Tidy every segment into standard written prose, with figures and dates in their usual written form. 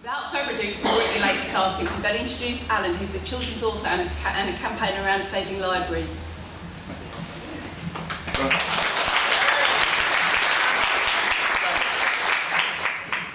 Without further ado, because we're already late starting, I'm going to introduce Alan, who's a children's author and a campaigner around saving libraries.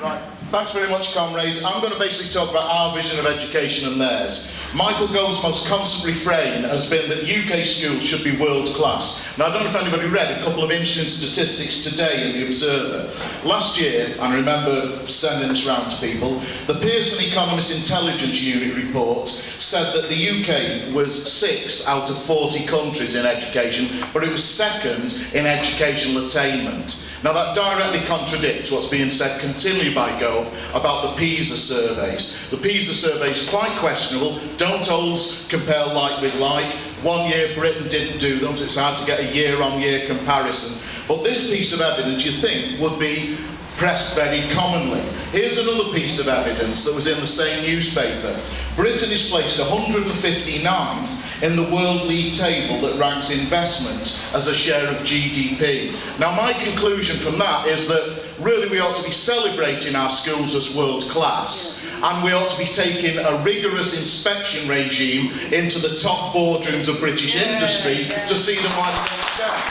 Right, thanks very much, comrades. I'm going to basically talk about our vision of education and theirs. Michael Gove's most constant refrain has been that UK schools should be world class. Now, I don't know if anybody read a couple of interesting statistics today in the Observer. Last year, and I remember sending this round to people, the Pearson Economist Intelligence Unit report said that the UK was 6th out of 40 countries in education, but it was 2nd in educational attainment. Now, that directly contradicts what's being said continually by Gove about the PISA surveys. The PISA surveys are quite questionable, don't always compare like with like. One year Britain didn't do them, so it's hard to get a year-on-year comparison. But this piece of evidence, you think, would be pressed very commonly. Here's another piece of evidence that was in the same newspaper. Britain is placed 159th in the World League table that ranks investment as a share of GDP. Now, my conclusion from that is that really we ought to be celebrating our schools as world class, and we ought to be taking a rigorous inspection regime into the top boardrooms of British industry to see them like they stand.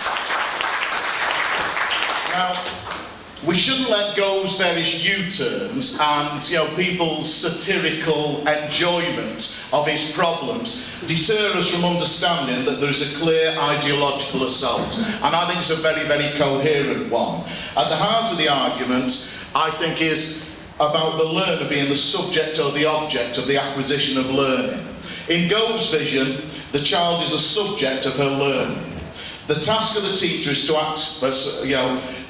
Now, we shouldn't let Gove's various U-turns and people's satirical enjoyment of his problems deter us from understanding that there is a clear ideological assault, and I think it's a very, very coherent one. At the heart of the argument, I think, is about the learner being the subject or the object of the acquisition of learning. In Gove's vision, the child is a subject of her learning. The task of the teacher is to act,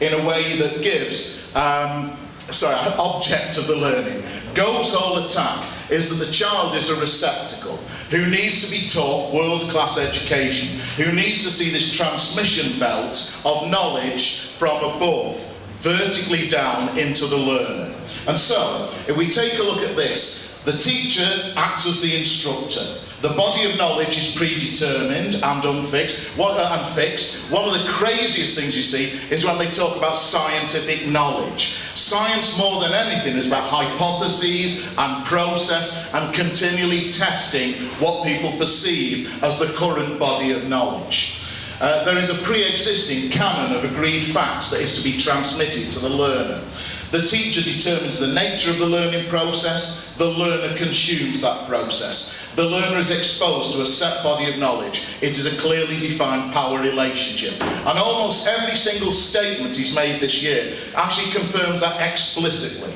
in a way that gives, object of the learning. Gove's whole attack is that the child is a receptacle who needs to be taught world-class education, who needs to see this transmission belt of knowledge from above, vertically down into the learner. And so, if we take a look at this, the teacher acts as the instructor. The body of knowledge is predetermined and unfixed, and fixed. One of the craziest things you see is when they talk about scientific knowledge. Science, more than anything, is about hypotheses and process and continually testing what people perceive as the current body of knowledge. There is a pre-existing canon of agreed facts that is to be transmitted to the learner. The teacher determines the nature of the learning process, the learner consumes that process. The learner is exposed to a set body of knowledge. It is a clearly defined power relationship. And almost every single statement he's made this year actually confirms that explicitly.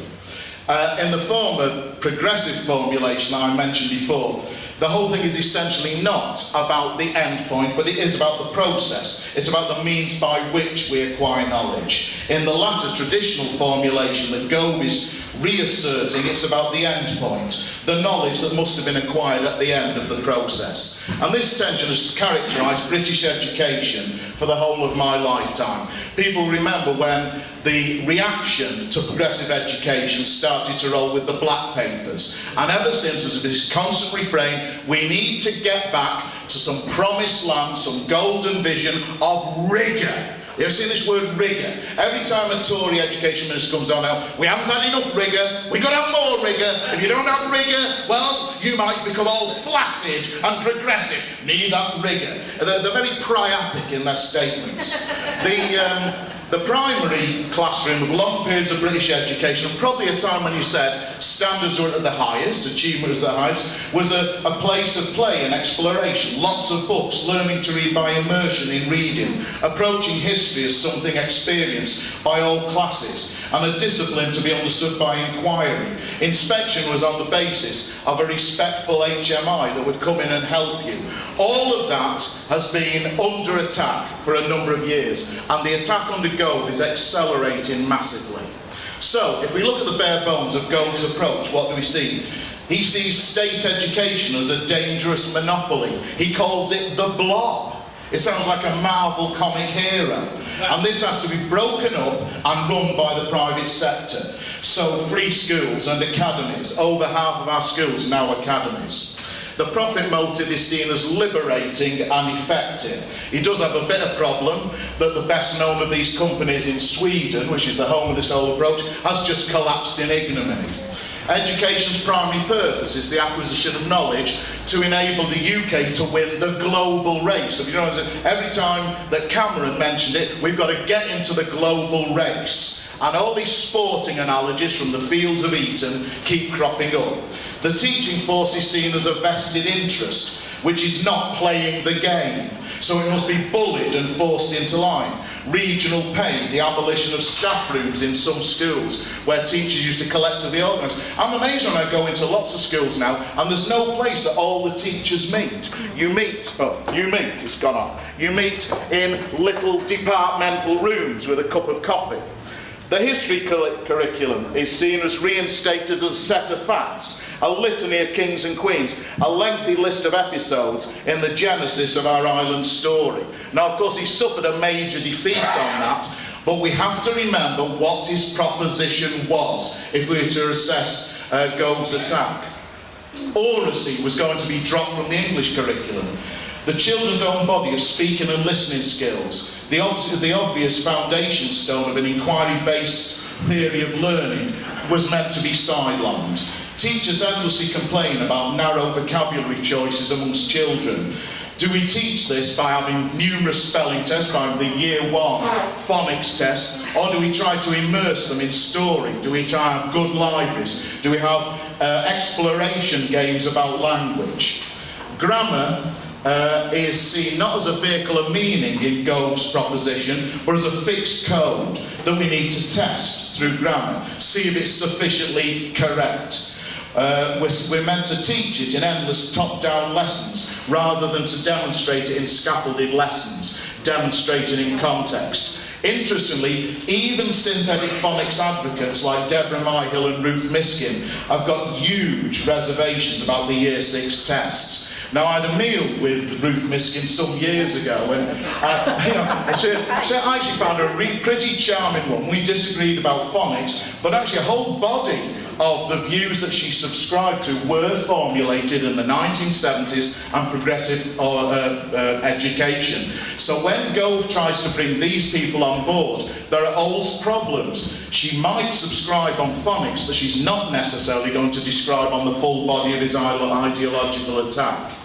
In the form of progressive formulation that I mentioned before, the whole thing is essentially not about the end point, but it is about the process. It's about the means by which we acquire knowledge. In the latter traditional formulation that Gove is reasserting, it's about the end point, the knowledge that must have been acquired at the end of the process. And this tension has characterised British education for the whole of my lifetime. People remember when the reaction to progressive education started to roll with the Black Papers. And ever since, there's this constant refrain, we need to get back to some promised land, some golden vision of rigour. You ever seen this word rigour? Every time a Tory education minister comes on now, we haven't had enough rigour, we've got to have more rigour. If you don't have rigour, well, you might become all flaccid and progressive. Need that rigour. They're very priapic in their statements. The primary classroom with long periods of British education, and probably a time when you said standards were at the highest, achievement was the highest, was a place of play and exploration. Lots of books, learning to read by immersion in reading, approaching history as something experienced by all classes, and a discipline to be understood by inquiry. Inspection was on the basis of a respectful HMI that would come in and help you. All of that has been under attack for a number of years, and the attack under Gove is accelerating massively. So, if we look at the bare bones of Gove's approach, what do we see? He sees state education as a dangerous monopoly. He calls it the blob. It sounds like a Marvel comic hero. And this has to be broken up and run by the private sector. So, free schools and academies. Over half of our schools now are academies. The profit motive is seen as liberating and effective. He does have a bit of problem that the best known of these companies in Sweden, which is the home of this whole approach, has just collapsed in ignominy. Education's primary purpose is the acquisition of knowledge to enable the UK to win the global race. So, you know, every time that Cameron mentioned it, we've got to get into the global race. And all these sporting analogies from the fields of Eton keep cropping up. The teaching force is seen as a vested interest, which is not playing the game. So it must be bullied and forced into line. Regional pay, the abolition of staff rooms in some schools where teachers used to collectively organise. I'm amazed when I go into lots of schools now and there's no place that all the teachers meet. You meet, it's gone off. You meet in little departmental rooms with a cup of coffee. The history curriculum is seen as reinstated as a set of facts, a litany of kings and queens, a lengthy list of episodes in the genesis of our island story. Now, of course, he suffered a major defeat on that, but we have to remember what his proposition was if we were to assess Gove's attack. Oracy was going to be dropped from the English curriculum. The children's own body of speaking and listening skills, the obvious foundation stone of an inquiry-based theory of learning, was meant to be sidelined. Teachers endlessly complain about narrow vocabulary choices amongst children. Do we teach this by having numerous spelling tests, by the year 1 phonics test, or do we try to immerse them in story? Do we try to have good libraries? Do we have exploration games about language? Grammar is seen not as a vehicle of meaning in Gove's proposition, but as a fixed code that we need to test through grammar, see if it's sufficiently correct. We're meant to teach it in endless top-down lessons rather than to demonstrate it in scaffolded lessons, demonstrated in context. Interestingly, even synthetic phonics advocates like Deborah Myhill and Ruth Miskin have got huge reservations about the Year 6 tests. Now, I had a meal with Ruth Miskin some years ago, and she actually found her a pretty charming one. We disagreed about phonics, but actually a whole body of the views that she subscribed to were formulated in the 1970s and progressive education. So when Gove tries to bring these people on board, there are old problems. She might subscribe on phonics, but she's not necessarily going to describe on the full body of his ideological attack.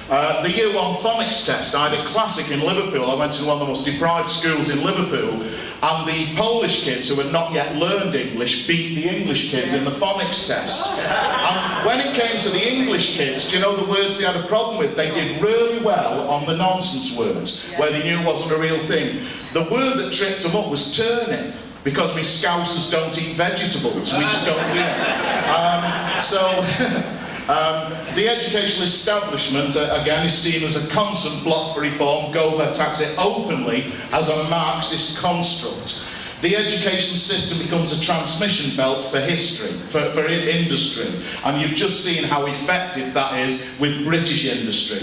The Year 1 phonics test, I had a classic in Liverpool. I went to one of the most deprived schools in Liverpool, and the Polish kids who had not yet learned English beat the English kids in the phonics test. And when it came to the English kids, do you know the words they had a problem with? They did really well on the nonsense words, where they knew it wasn't a real thing. The word that tripped them up was turnip, because we Scousers don't eat vegetables, we just don't do it. The educational establishment, again, is seen as a constant block for reform. Gove attacks it openly as a Marxist construct. The education system becomes a transmission belt for history, for industry, and you've just seen how effective that is with British industry.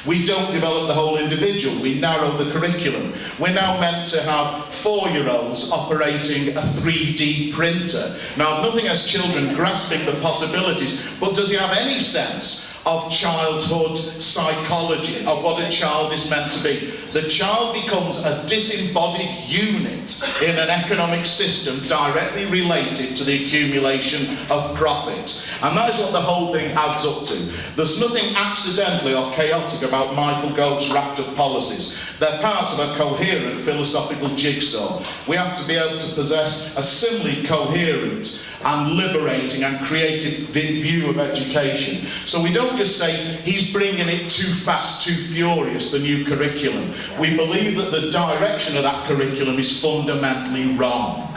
We don't develop the whole individual, we narrow the curriculum. We're now meant to have 4-year-olds operating a 3D printer. Now, nothing has children grasping the possibilities, but does he have any sense of childhood psychology, of what a child is meant to be? The child becomes a disembodied unit in an economic system directly related to the accumulation of profit. And that is what the whole thing adds up to. There's nothing accidentally or chaotic about Michael Gove's raft of policies. They're parts of a coherent philosophical jigsaw. We have to be able to possess a similarly coherent and liberating and creative view of education. So we don't just say he's bringing it too fast, too furious, the new curriculum. We believe that the direction of that curriculum is fundamentally wrong.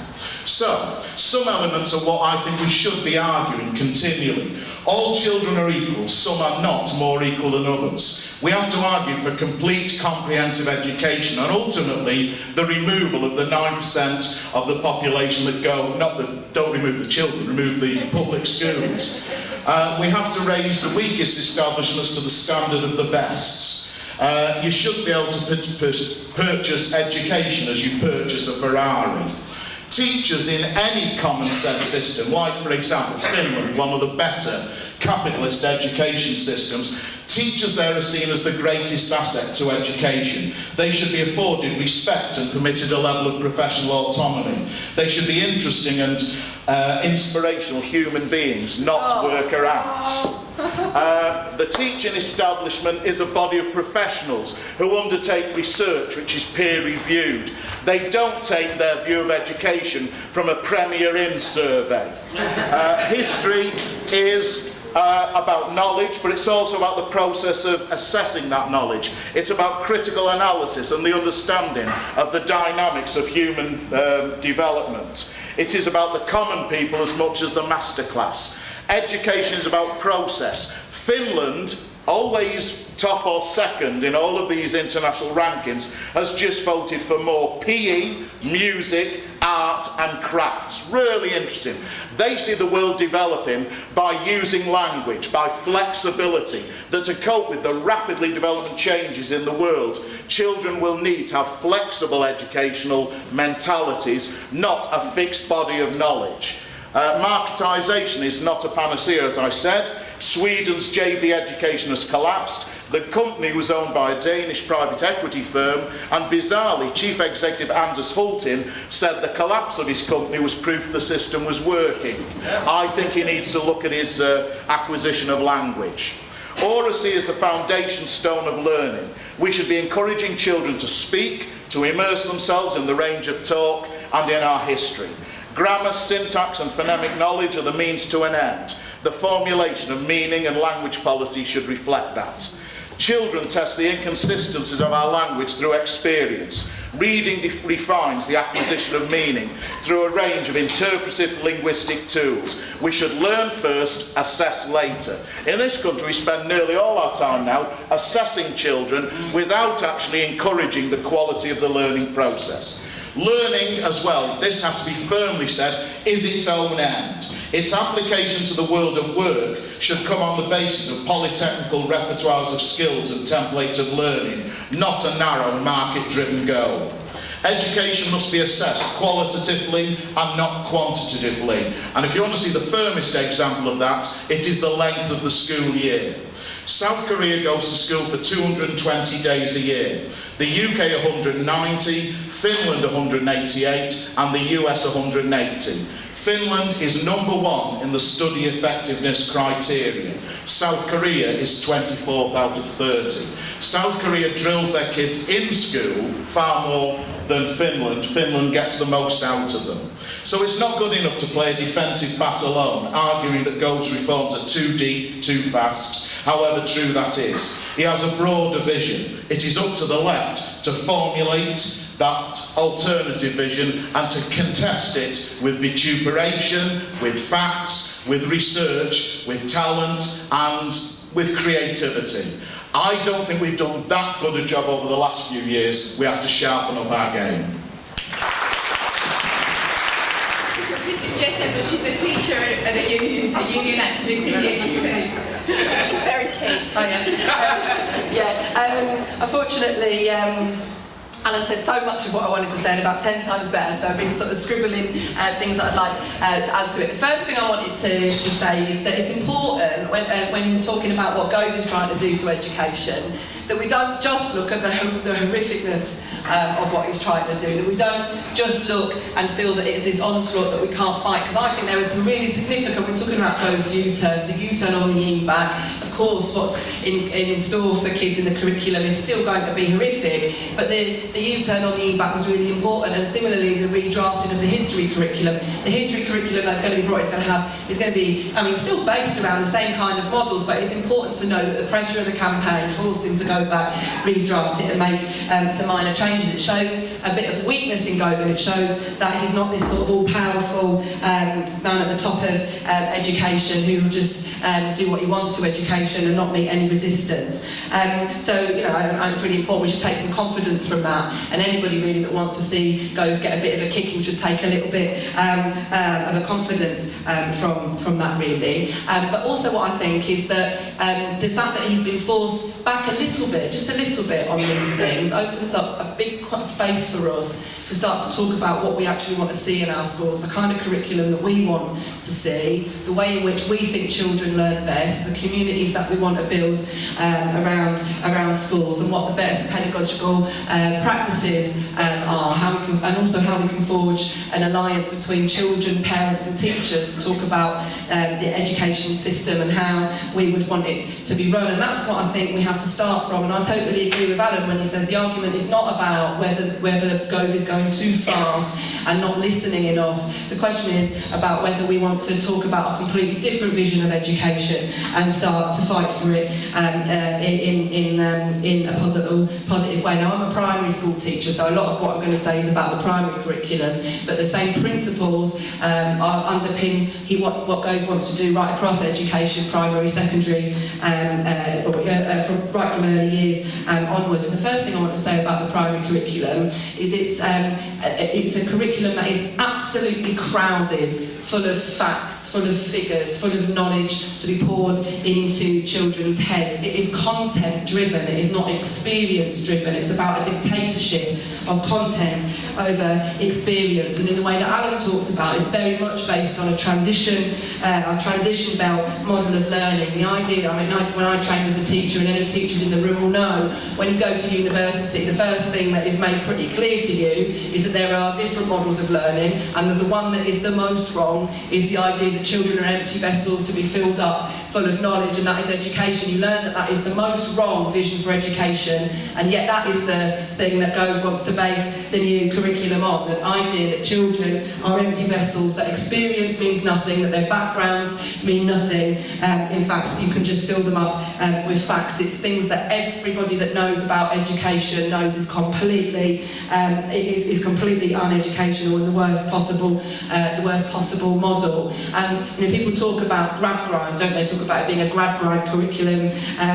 So, some elements of what I think we should be arguing continually. All children are equal, some are not more equal than others. We have to argue for complete comprehensive education and ultimately the removal of the 9% of the population that don't remove the children, remove the public schools. We have to raise the weakest establishments to the standard of the best. You shouldn't be able to purchase education as you purchase a Ferrari. Teachers in any common sense system, like for example Finland, one of the better capitalist education systems, Teachers there are seen as the greatest asset to education. They should be afforded respect and permitted a level of professional autonomy. They should be interesting and inspirational human beings, not worker ants. The teaching establishment is a body of professionals who undertake research which is peer-reviewed. They don't take their view of education from a Premier Inn survey. History is about knowledge, but it's also about the process of assessing that knowledge. It's about critical analysis and the understanding of the dynamics of human development. It is about the common people as much as the masterclass. Education is about process. Finland, always top or second in all of these international rankings, has just voted for more PE, music, art and crafts. Really interesting. They see the world developing by using language, by flexibility, that to cope with the rapidly developing changes in the world, children will need to have flexible educational mentalities, not a fixed body of knowledge. Marketisation is not a panacea, as I said. Sweden's JB Education has collapsed. The company was owned by a Danish private equity firm, and bizarrely, Chief Executive Anders Hultin said the collapse of his company was proof the system was working. I think he needs to look at his acquisition of language. Oracy is the foundation stone of learning. We should be encouraging children to speak, to immerse themselves in the range of talk and in our history. Grammar, syntax and phonemic knowledge are the means to an end. The formulation of meaning and language policy should reflect that. Children test the inconsistencies of our language through experience. Reading refines the acquisition of meaning through a range of interpretive linguistic tools. We should learn first, assess later. In this country we spend nearly all our time now assessing children without actually encouraging the quality of the learning process. Learning as well, this has to be firmly said, is its own end. Its application to the world of work should come on the basis of polytechnical repertoires of skills and templates of learning, not a narrow market-driven goal. Education must be assessed qualitatively and not quantitatively. And if you want to see the firmest example of that, it is the length of the school year. South Korea goes to school for 220 days a year. The UK 190, Finland 188, and the US 180. Finland is #1 in the study effectiveness criteria. South Korea is 24th out of 30. South Korea drills their kids in school far more than Finland. Finland gets the most out of them. So it's not good enough to play a defensive bat alone, arguing that Gove's reforms are too deep, too fast, however true that is. He has a broader vision. It is up to the left to formulate that alternative vision and to contest it with vituperation, with facts, with research, with talent and with creativity. I don't think we've done that good a job over the last few years. We have to sharpen up our game. This is Jess Edwards. She's a teacher and a union activist in Year 2. She's very keen. Oh yeah. Unfortunately, Alan said so much of what I wanted to say and about 10 times better, so I've been sort of scribbling things that I'd like to add to it. The first thing I wanted to say is that it's important when talking about what Gove is trying to do to education, that we don't just look at the horrificness of what he's trying to do, that we don't just look and feel that it's this onslaught that we can't fight, because I think there is some really significant, we're talking about Gove's U-turns, the U-turn on the E-back, of course what's in store for kids in the curriculum is still going to be horrific, but the U-turn on the E-back was really important, and similarly the redrafting of the history curriculum. The history curriculum that's going to be brought is going to be, I mean, still based around the same kind of models, but it's important to know that the pressure of the campaign forced him to go back, redraft it and make some minor changes. It shows a bit of weakness in Gove, and it shows that he's not this sort of all-powerful man at the top of education who will just do what he wants to education and not meet any resistance. So, you know, it's really important we should take some confidence from that, and anybody really that wants to see Gove get a bit of a kicking should take a little bit of a confidence from that really. But also what I think is that the fact that he's been forced back a little bit, just a little bit on these things, opens up a big space for us to start to talk about what we actually want to see in our schools, the kind of curriculum that we want to see, the way in which we think children learn best, the communities that we want to build around schools, and what the best pedagogical practices are, and also how we can forge an alliance between children, parents and teachers to talk about the education system and how we would want it to be run. And that's what I think we have to start from. And I totally agree with Alan when he says the argument is not about whether Gove is going too fast and not listening enough. The question is about whether we want to talk about a completely different vision of education and start to fight for it in a positive way. Now, I'm a primary school teacher, so a lot of what I'm going to say is about the primary curriculum, but the same principles underpin what Gove wants to do right across education, primary, secondary, right from early years onwards. And the first thing I want to say about the primary curriculum is it's a curriculum that is absolutely crowded, full of facts, full of figures, full of knowledge to be poured into children's heads. It is content driven, it is not experience driven. It's about a dictatorship of content over experience. And in the way that Alan talked about, it's very much based on a transition belt model of learning. The idea, when I trained as a teacher, and any teachers in the room will know, when you go to university, the first thing that is made pretty clear to you is that there are different models of learning, and that the one that is the most wrong is the idea that children are empty vessels to be filled up full of knowledge, and that is education. You learn that that is the most wrong vision for education, and yet that is the thing that Gove wants to base the new curriculum on, the idea that children are empty vessels, that experience means nothing, that their backgrounds mean nothing. In fact, you can just fill them up with facts. It's things that everybody that knows about education knows is completely uneducational and the worst possible model. And people talk about grad grind, don't they? Talk about it being a grad grind curriculum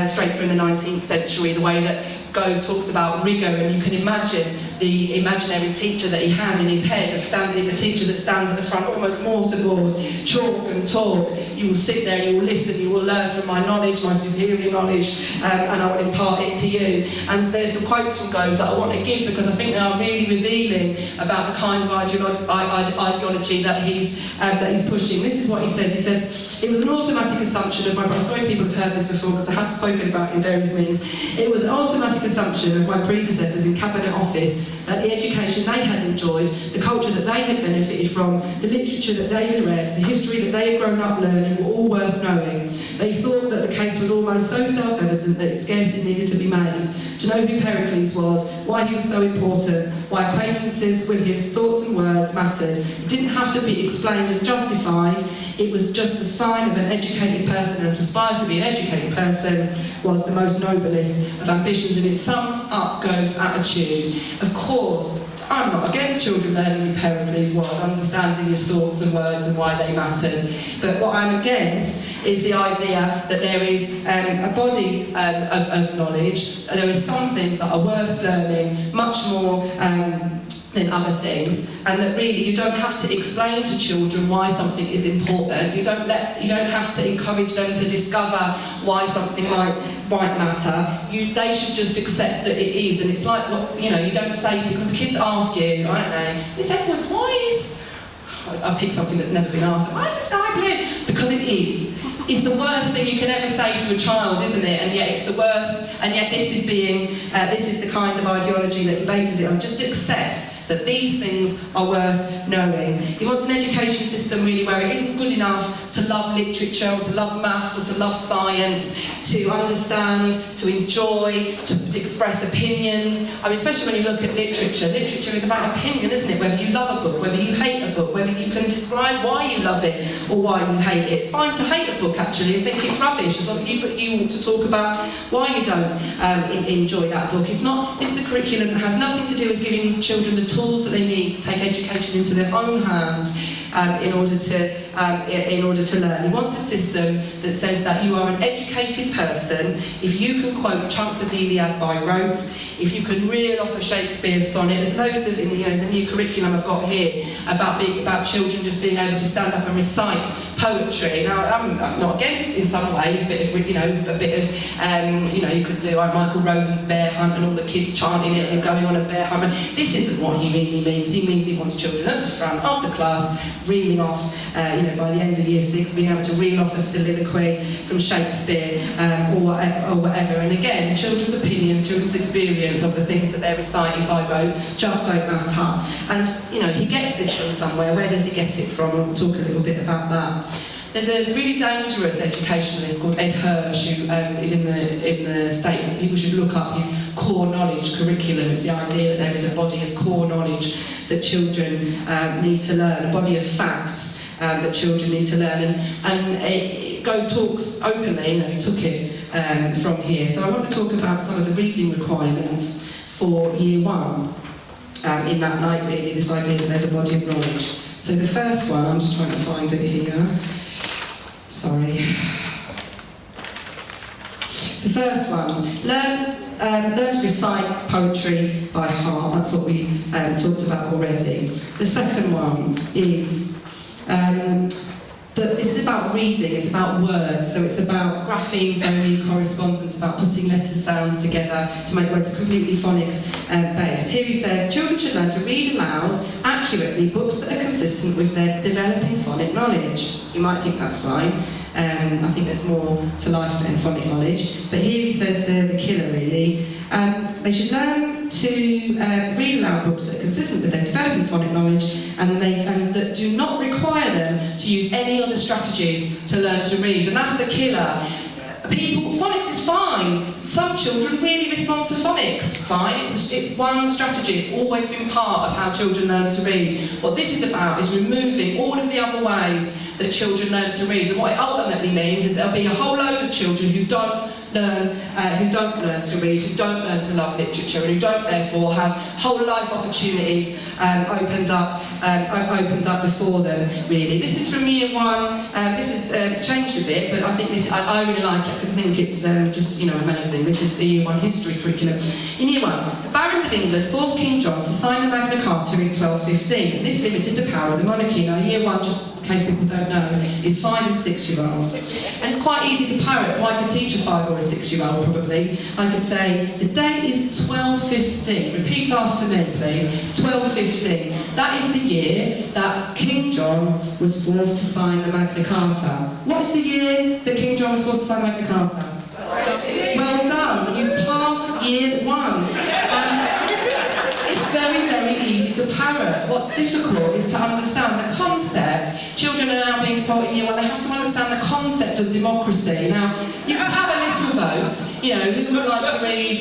straight from the 19th century, the way that Gove talks about rigour, and you can imagine the imaginary teacher that he has in his head, the teacher that stands at the front, almost mortarboard, chalk and talk. You will sit there, you will listen, you will learn from my knowledge, my superior knowledge, and I will impart it to you. And there's some quotes from Gove that I want to give because I think they are really revealing about the kind of ideology that he's pushing. This is what he says. He says, "It was an automatic assumption of my..." I'm sorry people have heard this before because I have spoken about it in various means. "It was an automatic assumption of my predecessors in Cabinet Office that the education they had enjoyed, the culture that they had benefited from, the literature that they had read, the history that they had grown up learning were all worth knowing. They thought that the case was almost so self-evident that it scarcely needed to be made. To know who Pericles was, why he was so important, why acquaintances with his thoughts and words mattered. It didn't have to be explained and justified. It was just the sign of an educated person, and to aspire to be an educated person was the most noblest of ambitions." And it sums up Gove's attitude. Of course, I'm not against children learning who Pericles was, understanding his thoughts and words and why they mattered. But what I'm against is the idea that there is a body of knowledge. There are some things that are worth learning much more than other things, and that really you don't have to explain to children why something is important. You don't have to encourage them to discover why something might matter. They should just accept that it is. And it's like what you don't say to, because kids ask you, I don't know, "Miss Edwards, why is..." I pick something that's never been asked. "Why is the sky blue?" Because it is. It's the worst thing you can ever say to a child, isn't it? And yet it's the worst, and yet this is the kind of ideology that he bases it on. Just accept that these things are worth knowing. He wants an education system really where it isn't good enough to love literature or to love maths or to love science, to understand, to enjoy, to express opinions. I mean, especially when you look at literature. Literature is about opinion, isn't it? Whether you love a book, whether you hate a book, whether you can describe why you love it or why you hate it. It's fine to hate a book actually and think it's rubbish, but you want to talk about why you don't enjoy that book. It's the curriculum that has nothing to do with giving children the tools that they need to take education into their own hands in order to learn. He wants a system that says that you are an educated person if you can quote chunks of the Iliad by rote, if you can reel off a Shakespeare sonnet. There's loads of the new curriculum I've got here about children just being able to stand up and recite poetry. Now, I'm not against in some ways, but if we, you could do Michael Rosen's Bear Hunt and all the kids chanting it and going on a bear hunt. This isn't what he really means. He means he wants children at the front of the class reeling off, by the end of year 6, being able to reel off a soliloquy from Shakespeare or whatever. And again, children's opinions, children's experience of the things that they're reciting by rote just don't matter. And he gets this from somewhere. Where does he get it from? And we'll talk a little bit about that. There's a really dangerous educationalist called Ed Hirsch who is in the States, and people should look up his core knowledge curriculum. It's the idea that there is a body of core knowledge that children need to learn, a body of facts that children need to learn. And Gove talks openly, he took it from here. So I want to talk about some of the reading requirements for year 1 in that light, really, this idea that there's a body of knowledge. So the first one, I'm just trying to find it here. Sorry. The first one, learn to recite poetry by heart. That's what we talked about already. The second one is it's about reading, it's about words, so it's about grapheme, phoneme, correspondence, about putting letters, sounds together to make words completely phonics based. Here he says, children should learn to read aloud, accurately, books that are consistent with their developing phonic knowledge. You might think that's fine. I think there's more to life than phonic knowledge. But here he says the killer, really. They should learn to read aloud books that are consistent with their developing phonic knowledge and that do not require them to use any other strategies to learn to read. And that's the killer. Phonics is fine. Some children really respond to phonics. Fine, it's one strategy. It's always been part of how children learn to read. What this is about is removing all of the other ways that children learn to read. And what it ultimately means is there'll be a whole load of children who don't learn to read, who don't learn to love literature, and who don't therefore have whole life opportunities opened up before them. Really, this is from year 1. This has changed a bit, but I think I really like it because I think it's just amazing. This is the year 1 history curriculum. In year 1, the barons of England forced King John to sign the Magna Carta in 1215, and this limited the power of the monarchy. Now, year 1, just in case people don't know, is 5 and 6-year-olds. And it's quite easy to parrot, so I could teach a 5 or a 6-year-old probably. I could say, the date is 1215. Repeat after me, please. 1215. That is the year that King John was forced to sign the Magna Carta. What is the year that King John was forced to sign the Magna Carta? Well done. You've passed year 1. And it's very, very easy to parrot. What's difficult is to understand the concept. Children are now being taught in year 1, they have to understand the concept of democracy. Now, you could have a little vote, who would like to read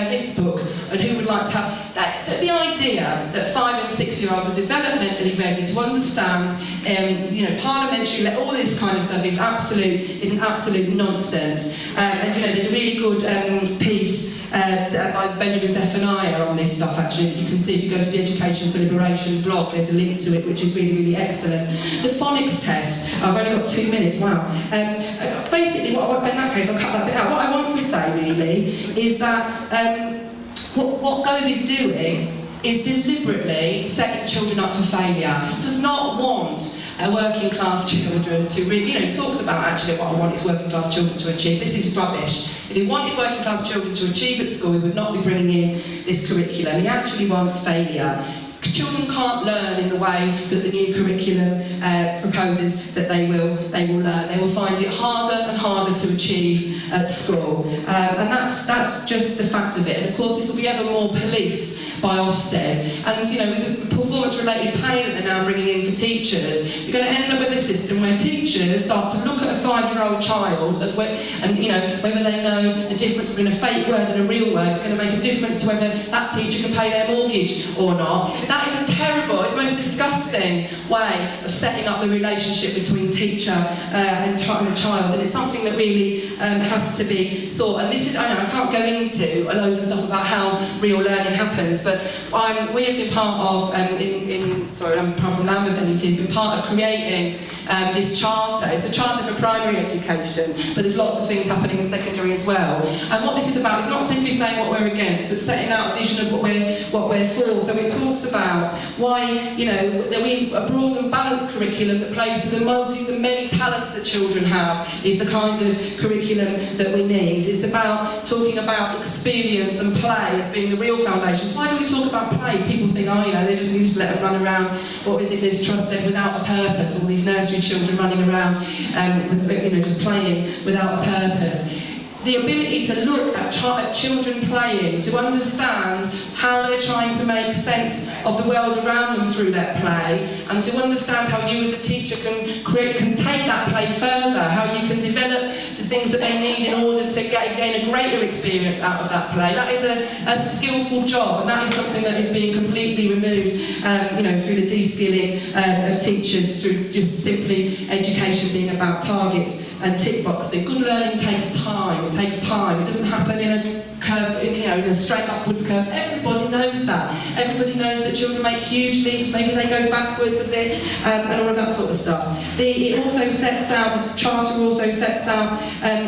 this book, and who would like to have that. The idea that 5 and 6-year-olds are developmentally ready to understand, parliamentary, all this kind of stuff is an absolute nonsense. And there's a really good piece by Benjamin Zephaniah on this stuff, actually. You can see if you go to the Education for Liberation blog, there's a link to it, which is really, really excellent. The phonics test, I've only got 2 minutes, wow. Basically, in that case, I'll cut that bit out. What I want to say, really, is that what Gove is doing is deliberately setting children up for failure. He does not want working class children to really, he talks about actually what I want is working class children to achieve. This is rubbish. If he wanted working class children to achieve at school, he would not be bringing in this curriculum. He actually wants failure. Children can't learn in the way that the new curriculum proposes that they will learn. They will find it harder and harder to achieve at school. And that's just the fact of it. And of course this will be ever more policed by Ofsted. And with the performance-related pay that they're now bringing in for teachers, you're going to end up with a system where teachers start to look at a 5-year-old child as well, and whether they know the difference between a fake word and a real word is going to make a difference to whether that teacher can pay their mortgage or not. That is a terrible, it's the most disgusting way of setting up the relationship between teacher and child, and it's something that really has to be thought. And this is, I can't go into loads of stuff about how real learning happens, but we have been part of, I'm from Lambeth, and it has been part of creating this charter. It's a charter for primary education, but there's lots of things happening in secondary as well. And what this is about is not simply saying what we're against, but setting out a vision of what we're for. So it talks about why, that a broad and balanced curriculum that plays to the many talents that children have is the kind of curriculum that we need. It's about talking about experience and play as being the real foundations. Why do we talk about play? People think, we just let them run around. What is it Liz Truss said, without a purpose? All these nursery children running around, just playing without a purpose. The ability to look at children playing, to understand how they're trying to make sense of the world around them through their play, and to understand how you as a teacher can take that play further, how you can develop the things that they need in order to gain a greater experience out of that play. That is a skillful job, and that is something that is being completely removed, through the de-skilling of teachers, through just simply education being about targets and tick boxing. Good learning takes time. It takes time. It doesn't happen in a curve, in a straight upwards curve. Everybody knows that. Everybody knows that children make huge leaps. Maybe they go backwards a bit, and all of that sort of stuff. The charter also sets out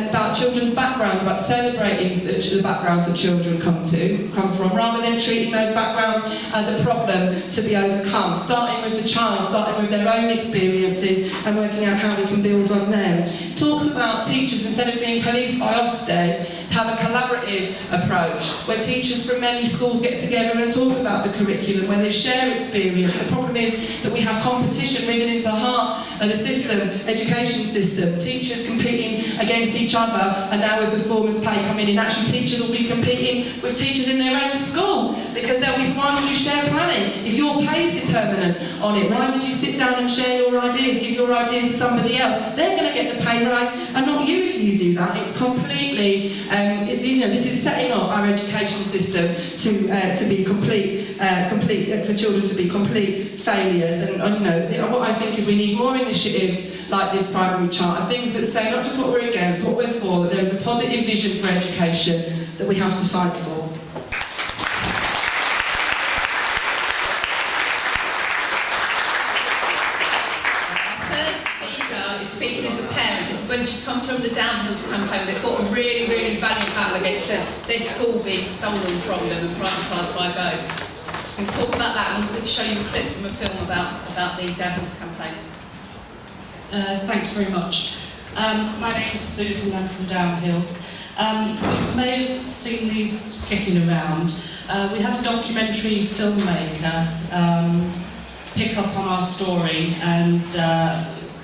about children's backgrounds, about celebrating the backgrounds that children come from, rather than treating those backgrounds as a problem to be overcome. Starting with the child, starting with their own experiences, and working out how we can build on them. It talks about teachers, instead of being policed by Ofsted, to have a collaborative approach, where teachers from many schools get together and talk about the curriculum, where they share experience. The problem is that we have competition ridden into the heart of the education system. Teachers competing against each other, and now with performance pay coming in, actually teachers will be competing with teachers in their own school, because why would you share planning? If your pay is determinant on it, why would you sit down and share your ideas, give your ideas to somebody else? They're going to get the pay rise, and not you if you do that. It's completely, this is setting up our education system to be complete, for children to be complete failures. And what I think is we need more initiatives like this primary charter, things that say not just what we're against, what we're for, that there is a positive vision for education that we have to fight for. Speaking as a parent, is when she's come from the Downhills campaign, they fought a really, really valiant battle against their school being stolen from them and privatised by Go. Just going to talk about that and also show you a clip from a film about the Downhills campaign. Thanks very much. My name is Susan, I'm from Downhills. You may have seen these kicking around. We had a documentary filmmaker pick up on our story and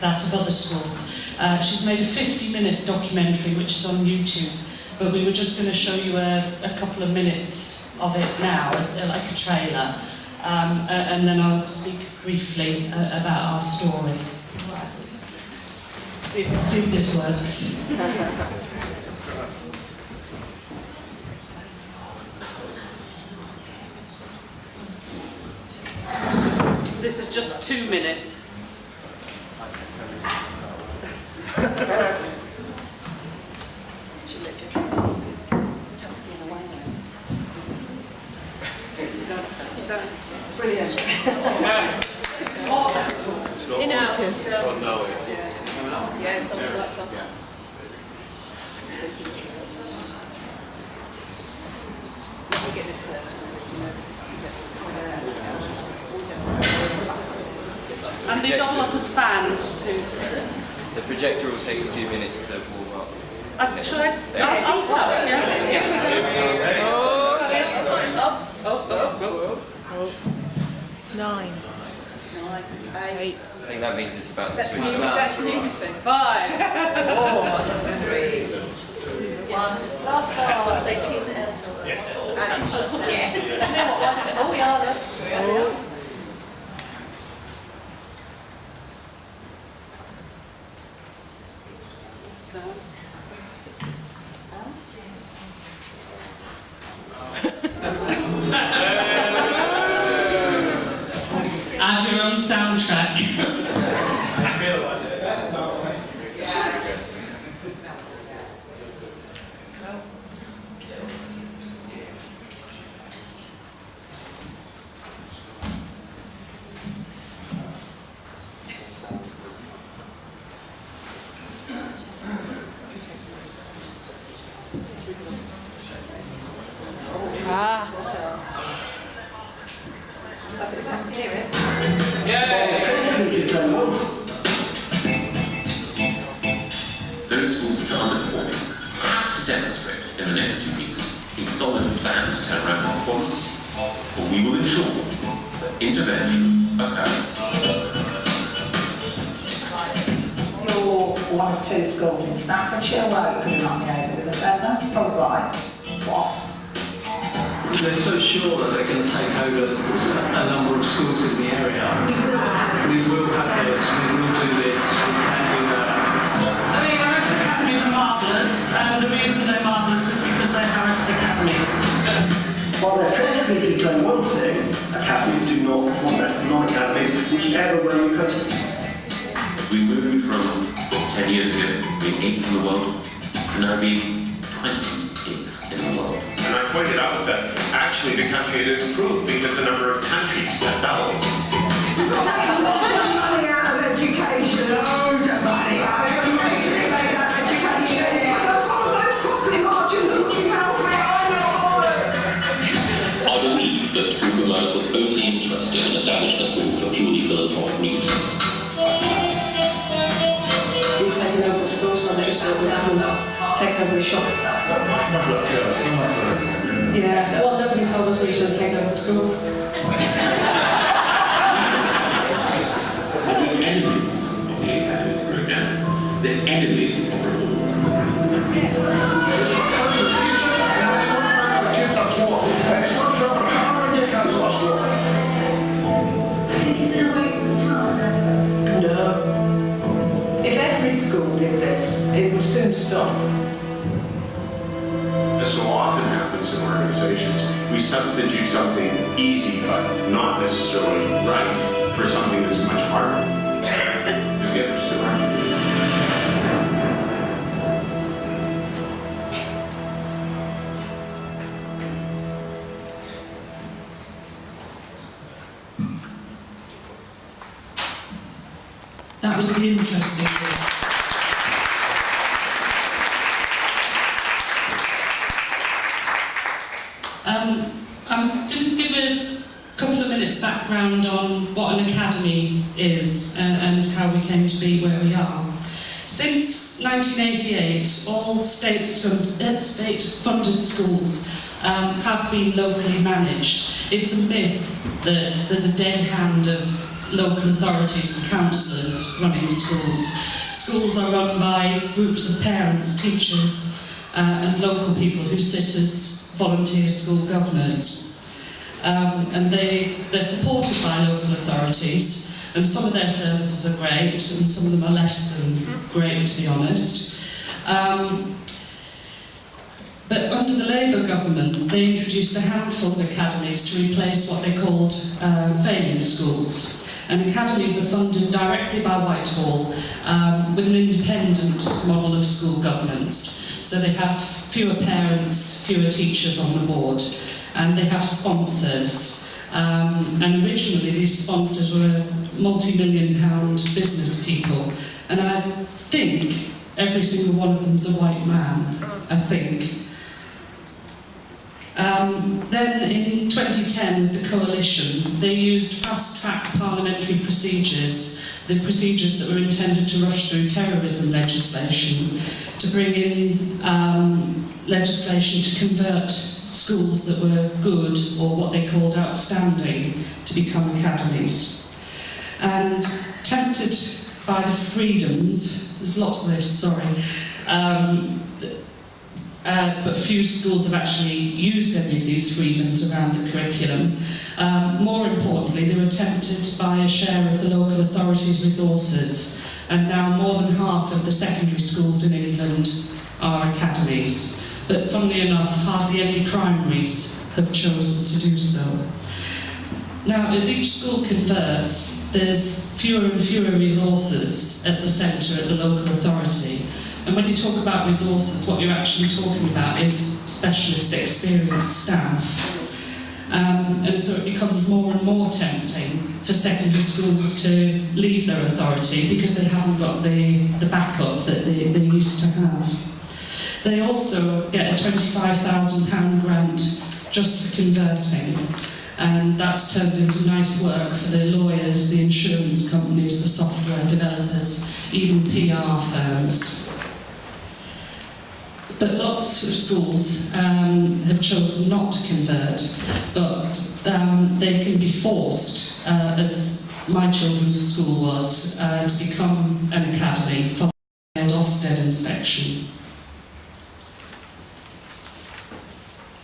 that of other schools. She's made a 50-minute documentary which is on YouTube, but we were just going to show you a couple of minutes of it now, like a trailer, and then I'll speak briefly about our story. See if this works. This is just 2 minutes. It's brilliant. Oh, no. Yeah, something like that. And they don't look as fans too. The projector will take a few minutes to warm up. I tried. I'll start. Nine. Eight. I think that means it's about to That's switch. actually interesting. 5, 4, 3, 1. Last call. Yes. Oh, we are there. add your own soundtrack. world. Those schools which are underperforming have to demonstrate in the next 2 weeks a solid plan to turn around performance, or we will ensure that intervention occurs. You're one of 2 schools in Staffordshire where you could not be able with a feather. I was like, what? They're so sure that they're going to take over a number of schools in the area. We will have this, we will do this, we can do that. I mean, Harrods Academies are marvellous, and the reason they're marvellous is because they're Harrods Academies. While they're treasuries is saying one thing, academies do not perform better than non-academies, whichever way you cut it. We moved from 10 years ago being 8th in the world to now being 28th in the world. And I pointed out that actually the country had improved because the number of countries had doubled. Lots of money out of education. Loads of money out of education. As far as those property margins are looking out for me, I know. I believe that Gutenberg was only interested in establishing a school for purely philanthropic reasons. He's taken over the school, so I'm just so we can take over the shop. Yeah, well, nobody told us we were going to take over the school. The enemies of the Academy's programme, the enemies of reform. It's not fair for the teachers, and it's not fair for the kids at all. And it's not fair for how many kids at all. It's been a waste of time. No. If every school did this, it would soon stop. As so often happens in organizations, we substitute something easy but not necessarily right for something that's much harder. Because the other's too hard. That was the interesting bit. I'm going to give a couple of minutes background on what an academy is and how we came to be where we are. Since 1988, all state-funded schools have been locally managed. It's a myth that there's a dead hand of local authorities and councillors running schools. Schools are run by groups of parents, teachers and local people who sit as volunteer school governors. And they're supported by local authorities, and some of their services are great and some of them are less than great, to be honest. But under the Labour government, they introduced a handful of academies to replace what they called failing schools. And academies are funded directly by Whitehall with an independent model of school governance. So they have fewer parents, fewer teachers on the board, and they have sponsors. And originally these sponsors were multi-million-pound business people. And I think every single one of them's a white man, I think. Then in 2010 with the coalition, they used fast-track parliamentary procedures, the procedures that were intended to rush through terrorism legislation, to bring in legislation to convert schools that were good, or what they called outstanding, to become academies. And tempted by the freedoms, there's lots of this, sorry, but few schools have actually used any of these freedoms around the curriculum. More importantly, they were tempted by a share of the local authorities' resources, and now more than half of the secondary schools in England are academies. But funnily enough, hardly any primaries have chosen to do so. Now, as each school converts, there's fewer and fewer resources at the centre, at the local authority. And when you talk about resources, what you're actually talking about is specialist, experienced staff. And so it becomes more and more tempting for secondary schools to leave their authority because they haven't got the backup that they used to have. They also get a £25,000 grant just for converting, and that's turned into nice work for the lawyers, the insurance companies, the software software developers, even PR firms. But lots of schools have chosen not to convert, but they can be forced, as my children's school was, to become an academy following Ofsted inspection.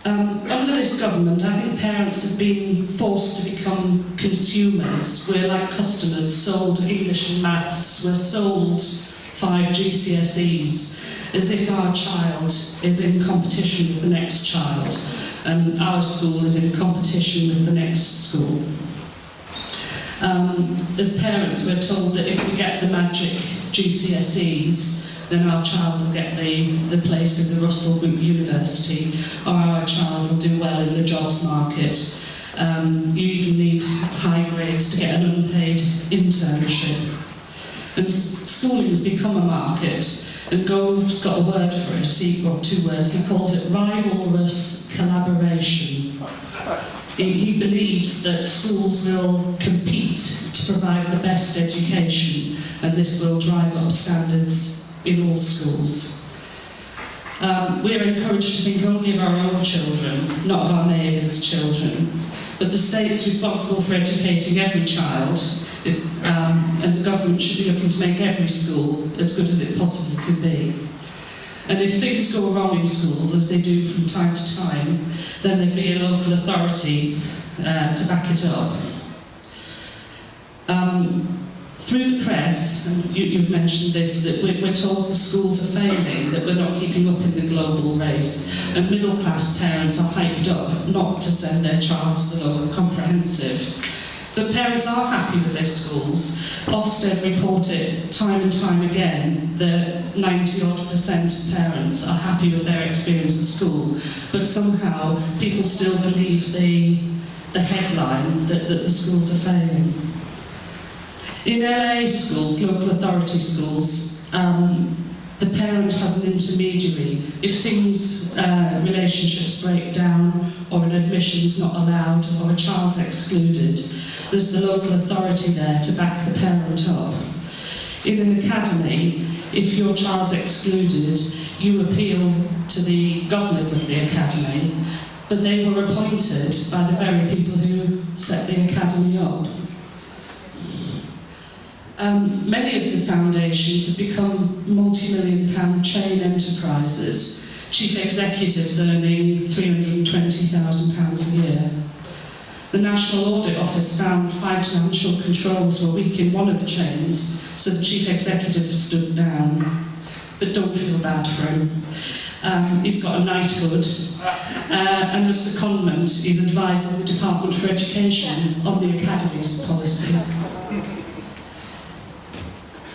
Under this government, I think parents have been forced to become consumers. We're like customers, sold English and maths. We're sold 5 GCSEs, as if our child is in competition with the next child, and our school is in competition with the next school. As parents, we're told that if we get the magic GCSEs, then our child will get the place in the Russell Group University, or our child will do well in the jobs market. You even need high grades to get an unpaid internship. And schooling has become a market, and Gove's got a word for it, or 2 words. He calls it rivalrous collaboration. He believes that schools will compete to provide the best education, and this will drive up standards in all schools. We're encouraged to think only of our own children, not of our neighbours' children. But the state's responsible for educating every child, and the government should be looking to make every school as good as it possibly can be. And if things go wrong in schools, as they do from time to time, then there'd be a local authority to back it up. Through the press, and you've mentioned this, that we're told the schools are failing, that we're not keeping up in the global race, and middle-class parents are hyped up not to send their child to the local comprehensive. But parents are happy with their schools. Ofsted reported time and time again that 90-odd% of parents are happy with their experience at school, but somehow people still believe the headline that the schools are failing. In LA schools, local authority schools, the parent has an intermediary. If relationships break down, or an admission's not allowed, or a child's excluded, there's the local authority there to back the parent up. In an academy, if your child's excluded, you appeal to the governors of the academy, but they were appointed by the very people who set the academy up. Many of the foundations have become multi-million-pound chain enterprises, chief executives earning £320,000 a year. The National Audit Office found financial controls were weak in one of the chains, so the chief executive stood down. But don't feel bad for him. He's got a knighthood, and as a secondment, he's advising the Department for Education on the Academy's policy.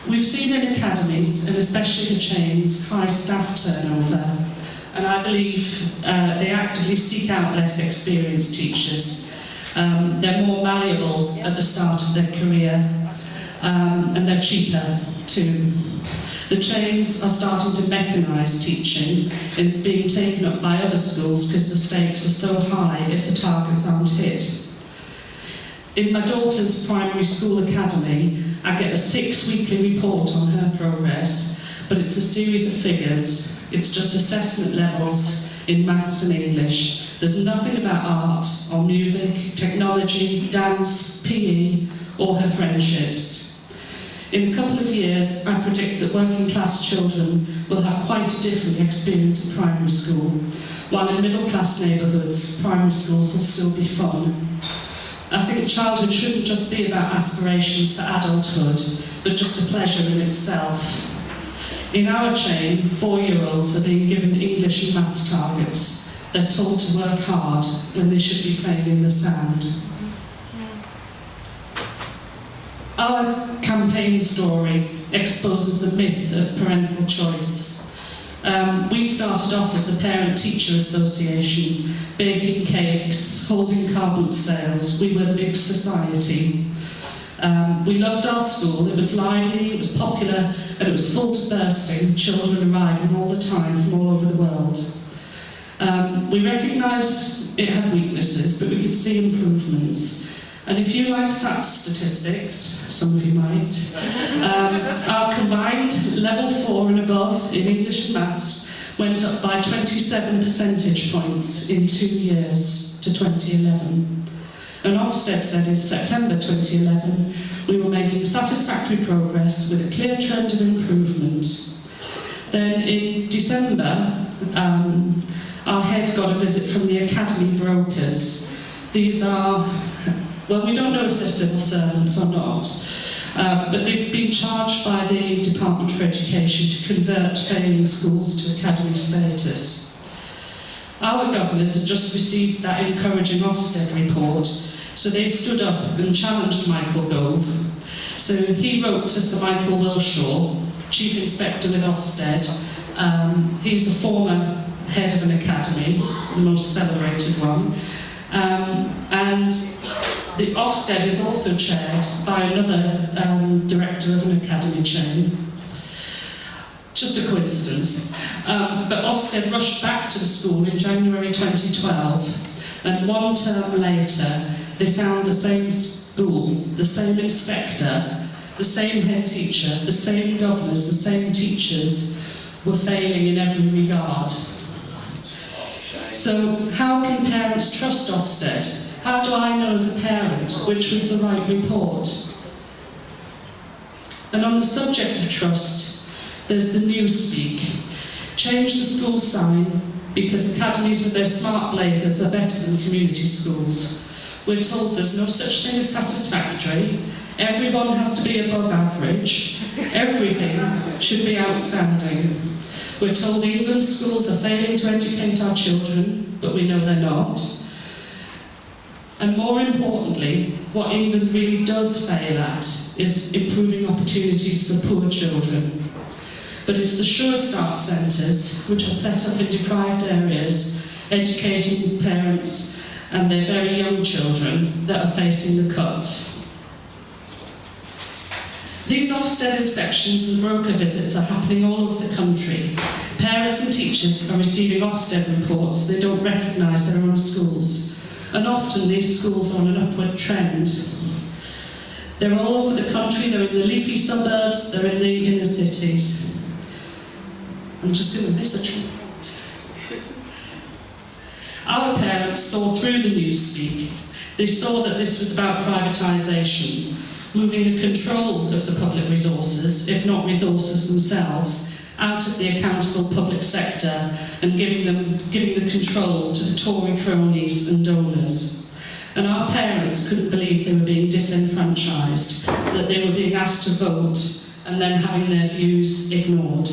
We've seen in academies, and especially the chains, high staff turnover, and I believe they actively seek out less experienced teachers. They're more malleable at the start of their career, and they're cheaper too. The chains are starting to mechanise teaching, and it's being taken up by other schools because the stakes are so high if the targets aren't hit. In my daughter's primary school academy, I get a 6-weekly report on her progress, but it's a series of figures. It's just assessment levels in maths and English. There's nothing about art or music, technology, dance, PE, or her friendships. In a couple of years, I predict that working class children will have quite a different experience at primary school, while in middle class neighbourhoods, primary schools will still be fun. I think childhood shouldn't just be about aspirations for adulthood, but just a pleasure in itself. In our chain, 4-year-olds are being given English and maths targets. They're told to work hard when they should be playing in the sand. Our campaign story exposes the myth of parental choice. We started off as the Parent-Teacher Association, baking cakes, holding car boot sales. We were the big society. We loved our school. It was lively, it was popular, and it was full to bursting, with children arriving all the time from all over the world. We recognised it had weaknesses, but we could see improvements. And if you like stats statistics, some of you might, combined level 4 and above in English and Maths went up by 27 percentage points in 2 years to 2011. And Ofsted said in September 2011, we were making satisfactory progress with a clear trend of improvement. Then in December, our head got a visit from the Academy brokers. These are, well, we don't know if they're civil servants or not, but they've been charged by the Department for Education to convert failing schools to academy status. Our governors had just received that encouraging Ofsted report, so they stood up and challenged Michael Gove. So he wrote to Sir Michael Wilshaw, Chief Inspector with Ofsted. He's a former head of an academy, the most celebrated one. And the Ofsted is also chaired by another director of an academy chain. Just a coincidence. But Ofsted rushed back to the school in January 2012, and 1 term later they found the same school, the same inspector, the same head teacher, the same governors, the same teachers were failing in every regard. So how can parents trust Ofsted? How do I know as a parent which was the right report? And on the subject of trust, there's the newspeak. Change the school sign because academies with their smart blazers are better than community schools. We're told there's no such thing as satisfactory, everyone has to be above average, everything should be outstanding. We're told England's schools are failing to educate our children, but we know they're not. And more importantly, what England really does fail at is improving opportunities for poor children. But it's the Sure Start centres, which are set up in deprived areas, educating parents and their very young children, that are facing the cuts. These Ofsted inspections and broker visits are happening all over the country. Parents and teachers are receiving Ofsted reports they don't recognise their own schools. And often these schools are on an upward trend. They're all over the country, they're in the leafy suburbs, they're in the inner cities. I'm just going to miss a trip. Our parents saw through the newspeak. They saw that this was about privatisation, moving the control of the public resources, if not resources themselves, out of the accountable public sector and giving the control to the Tory cronies and donors. And our parents couldn't believe they were being disenfranchised, that they were being asked to vote and then having their views ignored.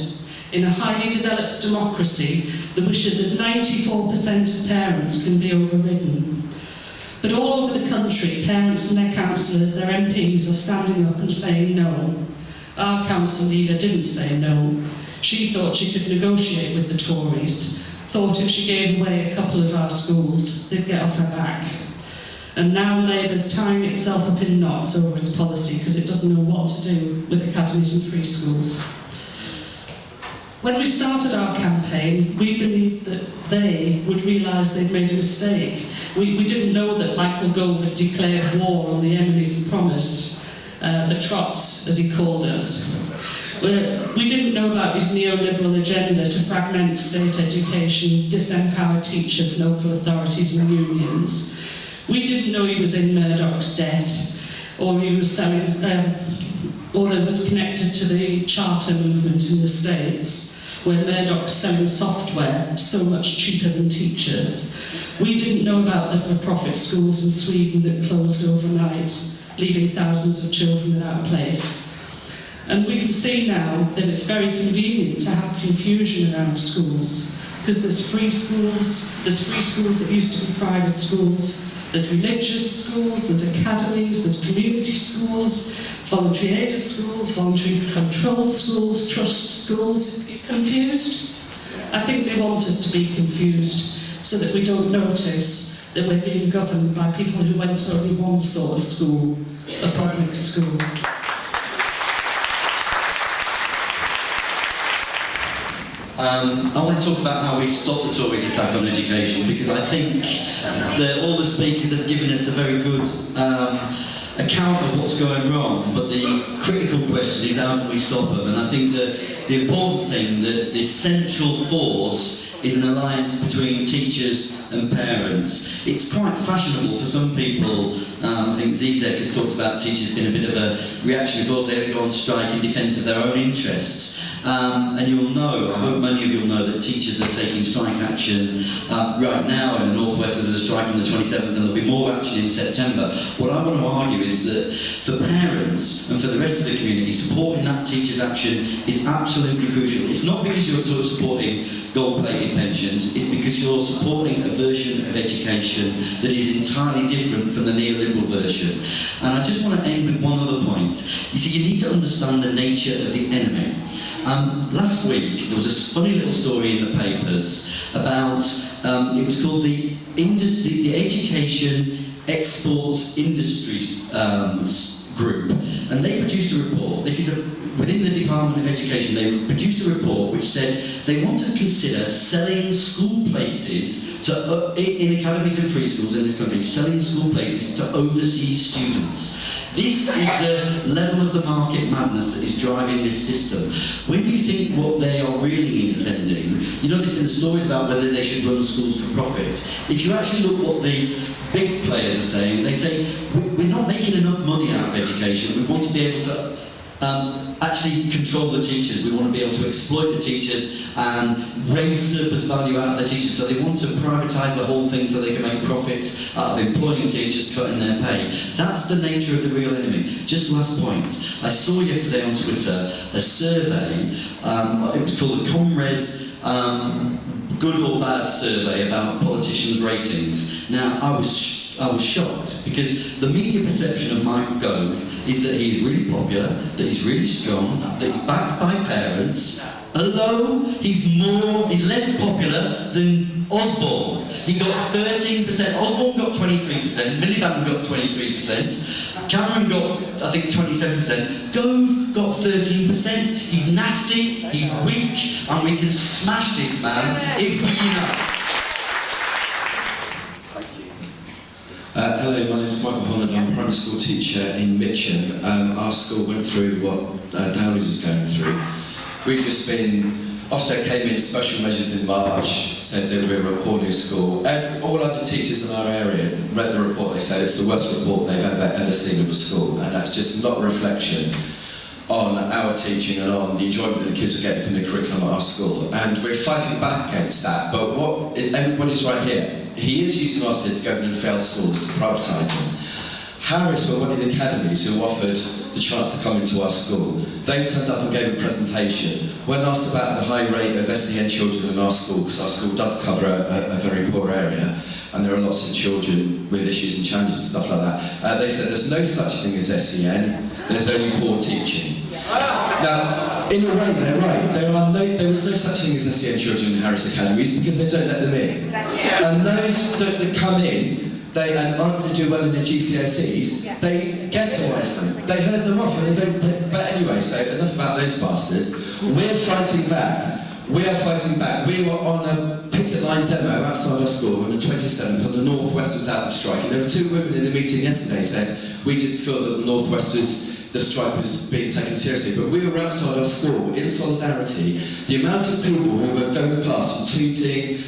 In a highly developed democracy, the wishes of 94% of parents can be overridden. But all over the country, parents and their councillors, their MPs, are standing up and saying no. Our council leader didn't say no. She thought she could negotiate with the Tories, thought if she gave away a couple of our schools, they'd get off her back. And now Labour's tying itself up in knots over its policy because it doesn't know what to do with academies and free schools. When we started our campaign, we believed that they would realise they'd made a mistake. We didn't know that Michael Gove had declared war on the enemies of promise, the Trots, as he called us. We didn't know about his neoliberal agenda to fragment state education, disempower teachers, local authorities and unions. We didn't know he was in Murdoch's debt, or he was selling, or that was connected to the charter movement in the States, where Murdoch's selling software so much cheaper than teachers. We didn't know about the for-profit schools in Sweden that closed overnight, leaving thousands of children without a place. And we can see now that it's very convenient to have confusion around schools, because there's free schools that used to be private schools, there's religious schools, there's academies, there's community schools, voluntary aided schools, voluntary controlled schools, trust schools. Are you confused? I think they want us to be confused so that we don't notice that we're being governed by people who went to only one sort of school, a public school. I want to talk about how we stop the Tories' attack on education, because I think that all the speakers have given us a very good account of what's going wrong, but the critical question is how can we stop them? And I think that the important thing, that the central force is an alliance between teachers and parents. It's quite fashionable for some people. I think Zizek has talked about teachers being a bit of a reaction before they ever go on strike in defence of their own interests. And you'll know, I hope many of you will know, that teachers are taking strike action right now. In the North West there was a strike on the 27th and there'll be more action in September. What I want to argue is that for parents and for the rest of the community, supporting that teachers' action is absolutely crucial. It's not because you're supporting gold-plated pensions, it's because you're supporting a version of education that is entirely different from the neoliberal version. And I just want to end with one other point. You see, you need to understand the nature of the enemy. Last week there was a funny little story in the papers about, it was called the Education Exports Industries Group, and they produced a report. This is within the Department of Education, they produced a report which said they want to consider selling school places to, in academies and preschools in this country, selling school places to overseas students. This is the level of the market madness that is driving this system. When you think what they are really intending, you know there's been the stories about whether they should run schools for profit. If you actually look what the big players are saying, they say, we're not making enough money out of education, we want to be able to actually control the teachers. We want to be able to exploit the teachers and raise surplus value out of the teachers. So they want to privatise the whole thing so they can make profits out of employing teachers, cutting their pay. That's the nature of the real enemy. Just last point. I saw yesterday on Twitter a survey. It was called the Comres Good or Bad survey about politicians' ratings. Now, I was shocked because the media perception of Michael Gove is that he's really popular, that he's really strong, that he's backed by parents. Hello, he's less popular than Osborne. He got 13%, Osborne got 23%, Miliband got 23%, Cameron got, I think, 27%, Gove got 13%. He's nasty, he's weak, and we can smash this man if we unite. Hello, my name is Michael Holland. I'm a primary school teacher in Mitcham. Our school went through what Downies is going through. We've just been, Ofsted came in special measures in March, said that we're a appalling school. All other teachers in our area read the report, they said it's the worst report they've ever seen of a school, and that's just not a reflection on our teaching and on the enjoyment that the kids are getting from the curriculum at our school. And we're fighting back against that, but everybody's right here. He is using Ofsted to go in and fail schools to privatise them. Harris were one of the academies who offered the chance to come into our school. They turned up and gave a presentation. When asked about the high rate of SEN children in our school, because our school does cover a very poor area, and there are lots of children with issues and challenges and stuff like that, they said there's no such thing as SEN, there's only poor teaching. Now, in a way, they're right. There is no such thing as SEN children in Harris academies because they don't let them in. Exactly. And those that come in, and aren't going to do well in their GCSEs, they ghettoise them. They herd them off and they don't. But anyway, so enough about those bastards. We're fighting back. We are fighting back. We were on a picket line demo outside our school on the 27th, and the North West was out of strike. And there were two women in a meeting yesterday said we didn't feel that the North West the strike was being taken seriously, but we were outside our school in solidarity. The amount of people who were going past and tooting,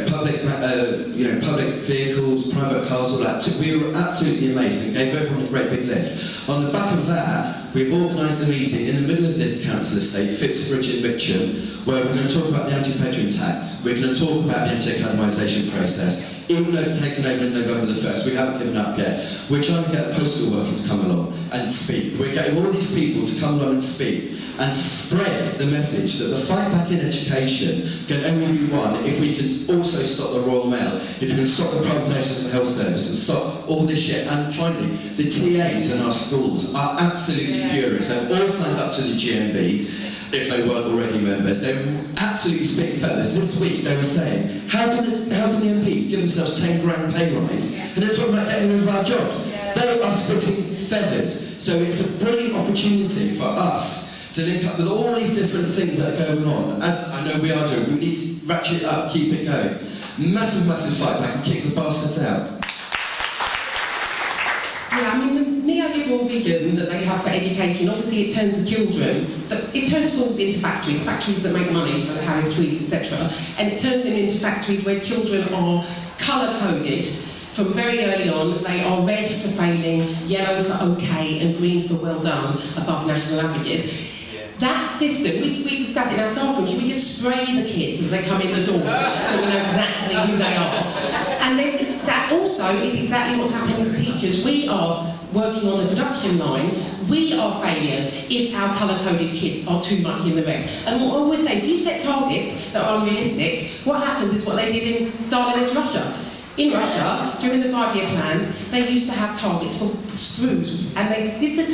public vehicles, private cars, all that, we were absolutely amazing. Gave everyone a great big lift. On the back of that, we've organised a meeting in the middle of this council estate, Fitzbridge in Mitcham, where we're going to talk about the anti-patron tax. We're going to talk about the anti-academisation process. Even though it's taken over in November the 1st, we haven't given up yet. We're trying to get a postal worker to come along and speak. We're getting all these people to come along and speak and spread the message that the fight back in education can only be won if we can also stop the Royal Mail, if we can stop the privatisation of the health service and stop all this shit. And finally, the TAs in our schools are absolutely furious. They've all signed up to the GMB, if they weren't already members. They're absolutely spitting feathers. This week they were saying, how can the MPs give themselves 10 grand pay rise? And they're talking about getting rid of our jobs. They are spitting feathers. So it's a brilliant opportunity for us to link up with all these different things that are going on, as I know we are doing. We need to ratchet it up, keep it going. Massive, massive fight back and kick the bastards out. Yeah, I mean, the neoliberal vision that they have for education, obviously it turns the children, it turns schools into factories that make money for the Harris Tweeds, etc. And it turns them into factories where children are colour-coded from very early on. They are red for failing, yellow for okay, and green for well done, above national averages. That system, we discussed it in our staff room, should we just spray the kids as they come in the door so we know exactly who they are? And then that also is exactly what's happening to teachers. We are working on the production line, we are failures if our colour-coded kids are too much in the red. And what I always say, if you set targets that are unrealistic, what happens is what they did in Stalinist Russia. In Russia, during the 5-year plans, they used to have targets for screws, and they did the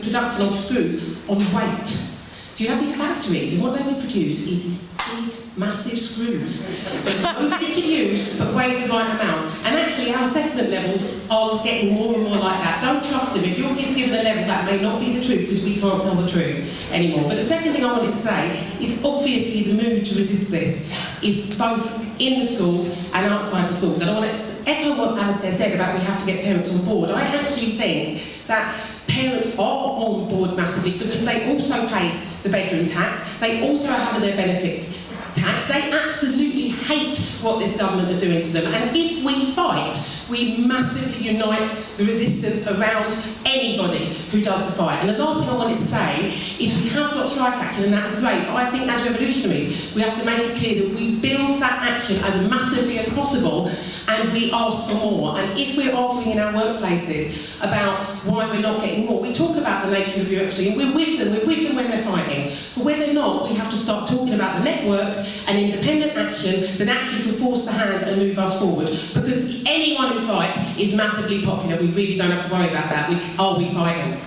production of screws on weight. So you have these factories, and what they would produce is these big, massive screws that nobody could use, but weigh the right amount. And actually, our assessment levels are getting more and more like that. Don't trust them. If your kid's given a level, that may not be the truth, because we can't tell the truth anymore. But the second thing I wanted to say is, obviously, the move to resist this is both in the schools and outside the schools. And I want to echo what Alistair said about we have to get parents on board. I actually think that parents are on board massively because they also pay the bedroom tax, they also are having their benefits taxed, they absolutely hate what this government are doing to them. And if we fight, we massively unite the resistance around anybody who does the fight. And the last thing I wanted to say is we have got strike action, and that is great, but I think as revolutionaries we have to make it clear that we build that action as massively as possible, and we ask for more. And if we're arguing in our workplaces about why we're not getting more, we talk about the nature of bureaucracy, and we're with them when they're fighting. But when they're not, we have to start talking about the networks and independent action that actually can force the hand and move us forward. Because anyone who fights is massively popular. We really don't have to worry about that. Are we fighting?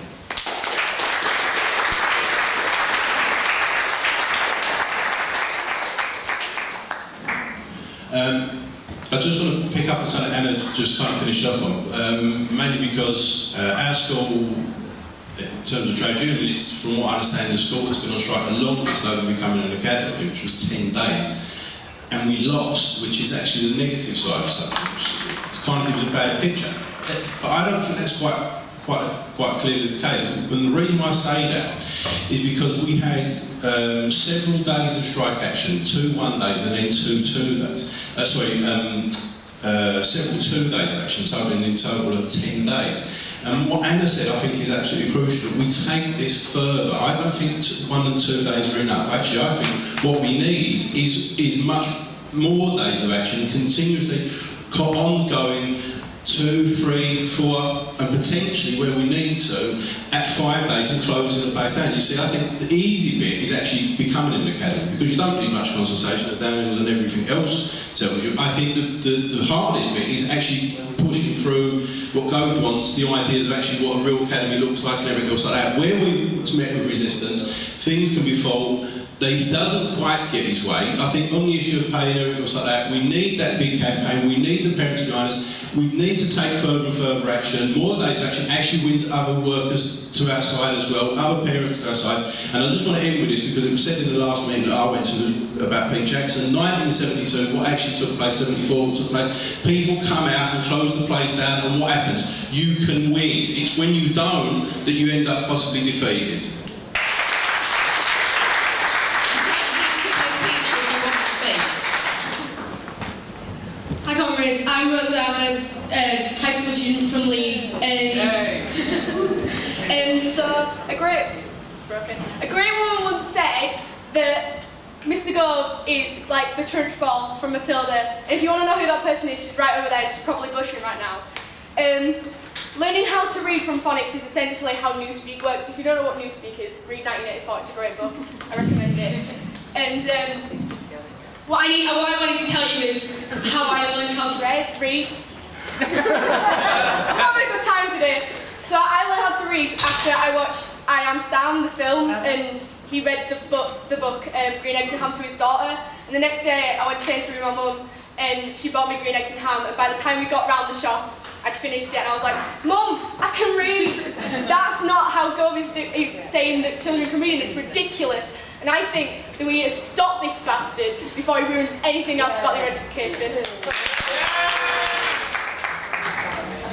I just want to pick up on something Anna just kind of finished off on, mainly because our school, in terms of trade unions, from what I understand, the school has been on strike for longest over becoming an academy, which was 10 days. And we lost, which is actually the negative side of something, which kind of gives a bad picture. But I don't think that's quite clearly the case. And the reason why I say that is because we had several days of strike action, 2 1-days and then 2 2-days. Several 2 days of action, totaling in total of 10 days. And what Anna said, I think, is absolutely crucial. We take this further. I don't think 1 and 2 days are enough. Actually, I think what we need is much more days of action, continuously ongoing, 2, 3, 4, and potentially where we need to, at 5 days and closing the place down. You see, I think the easy bit is actually becoming an academy, because you don't need much consultation, as Daniels and everything else tells you. I think the hardest bit is actually pushing through what Gove wants, the ideas of actually what a real academy looks like and everything else like that. Where we're met with resistance, things can be fought. He doesn't quite get his way. I think on the issue of pay and everything else like that, we need that big campaign, we need the parents behind us, we need to take further and further action. More days of action actually wins other workers to our side as well, other parents to our side. And I just want to end with this, because it was said in the last meeting that I went to about Pete Jackson, 1972, what actually took place, 74, what took place, people come out and close the place down, and what happens? You can win. It's when you don't that you end up possibly defeated. Hi comrades, I'm Rosa, I'm a high school student from Leeds, and so a great woman once said that Mr. Gove is like the trunch ball from Matilda. If you want to know who that person is, she's right over there, she's probably blushing right now. Learning how to read from phonics is essentially how Newspeak works. If you don't know what Newspeak is, read 1984, it's a great book, I recommend it. And what I wanted to tell you is how I learned how to read. I'm having a good time today. So I learned how to read after I watched I Am Sam, the film, and he read the book Green Eggs and Ham to his daughter. And the next day I went to Sainsbury's with my mum, and she bought me green eggs and ham. And by the time we got round the shop, I'd finished it, and I was like, Mum, I can read. That's not how Gove is saying that children can read, and it's ridiculous. And I think that we need to stop this bastard before he ruins anything else about their education.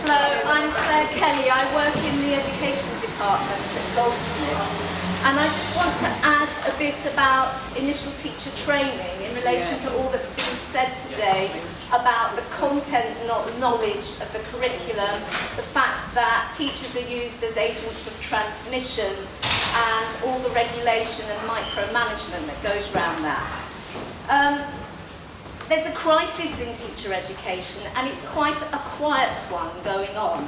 Hello, I'm Claire Kelly. I work in the education department at Goldsmiths, and I just want to add a bit about initial teacher training in relation to all that's been said today about the content knowledge of the curriculum, the fact that teachers are used as agents of transmission, and all the regulation and micromanagement that goes around that. There's a crisis in teacher education, and it's quite a quiet one going on,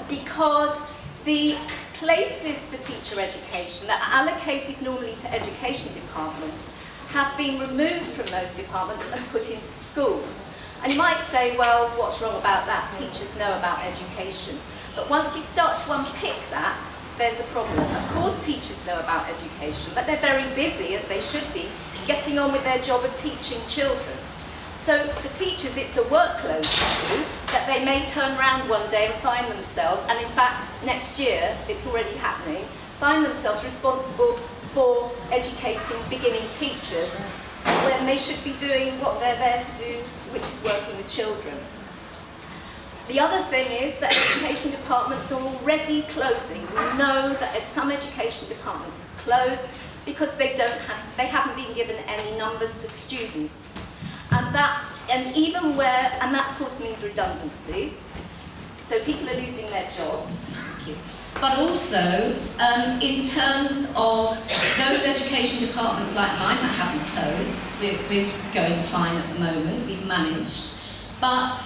because the places for teacher education that are allocated normally to education departments have been removed from those departments and put into schools. And you might say, well, what's wrong about that? Teachers know about education. But once you start to unpick that, there's a problem. Of course teachers know about education, but they're very busy, as they should be, getting on with their job of teaching children. So for teachers, it's a workload issue that they may turn around one day and find themselves, and in fact, next year, it's already happening, find themselves responsible for educating beginning teachers when they should be doing what they're there to do, which is working with children. The other thing is that education departments are already closing. We know that some education departments have closed because they haven't been given any numbers for students. And that of course means redundancies. So people are losing their jobs. Thank you. But also, in terms of those education departments like mine that haven't closed, we're going fine at the moment, we've managed. But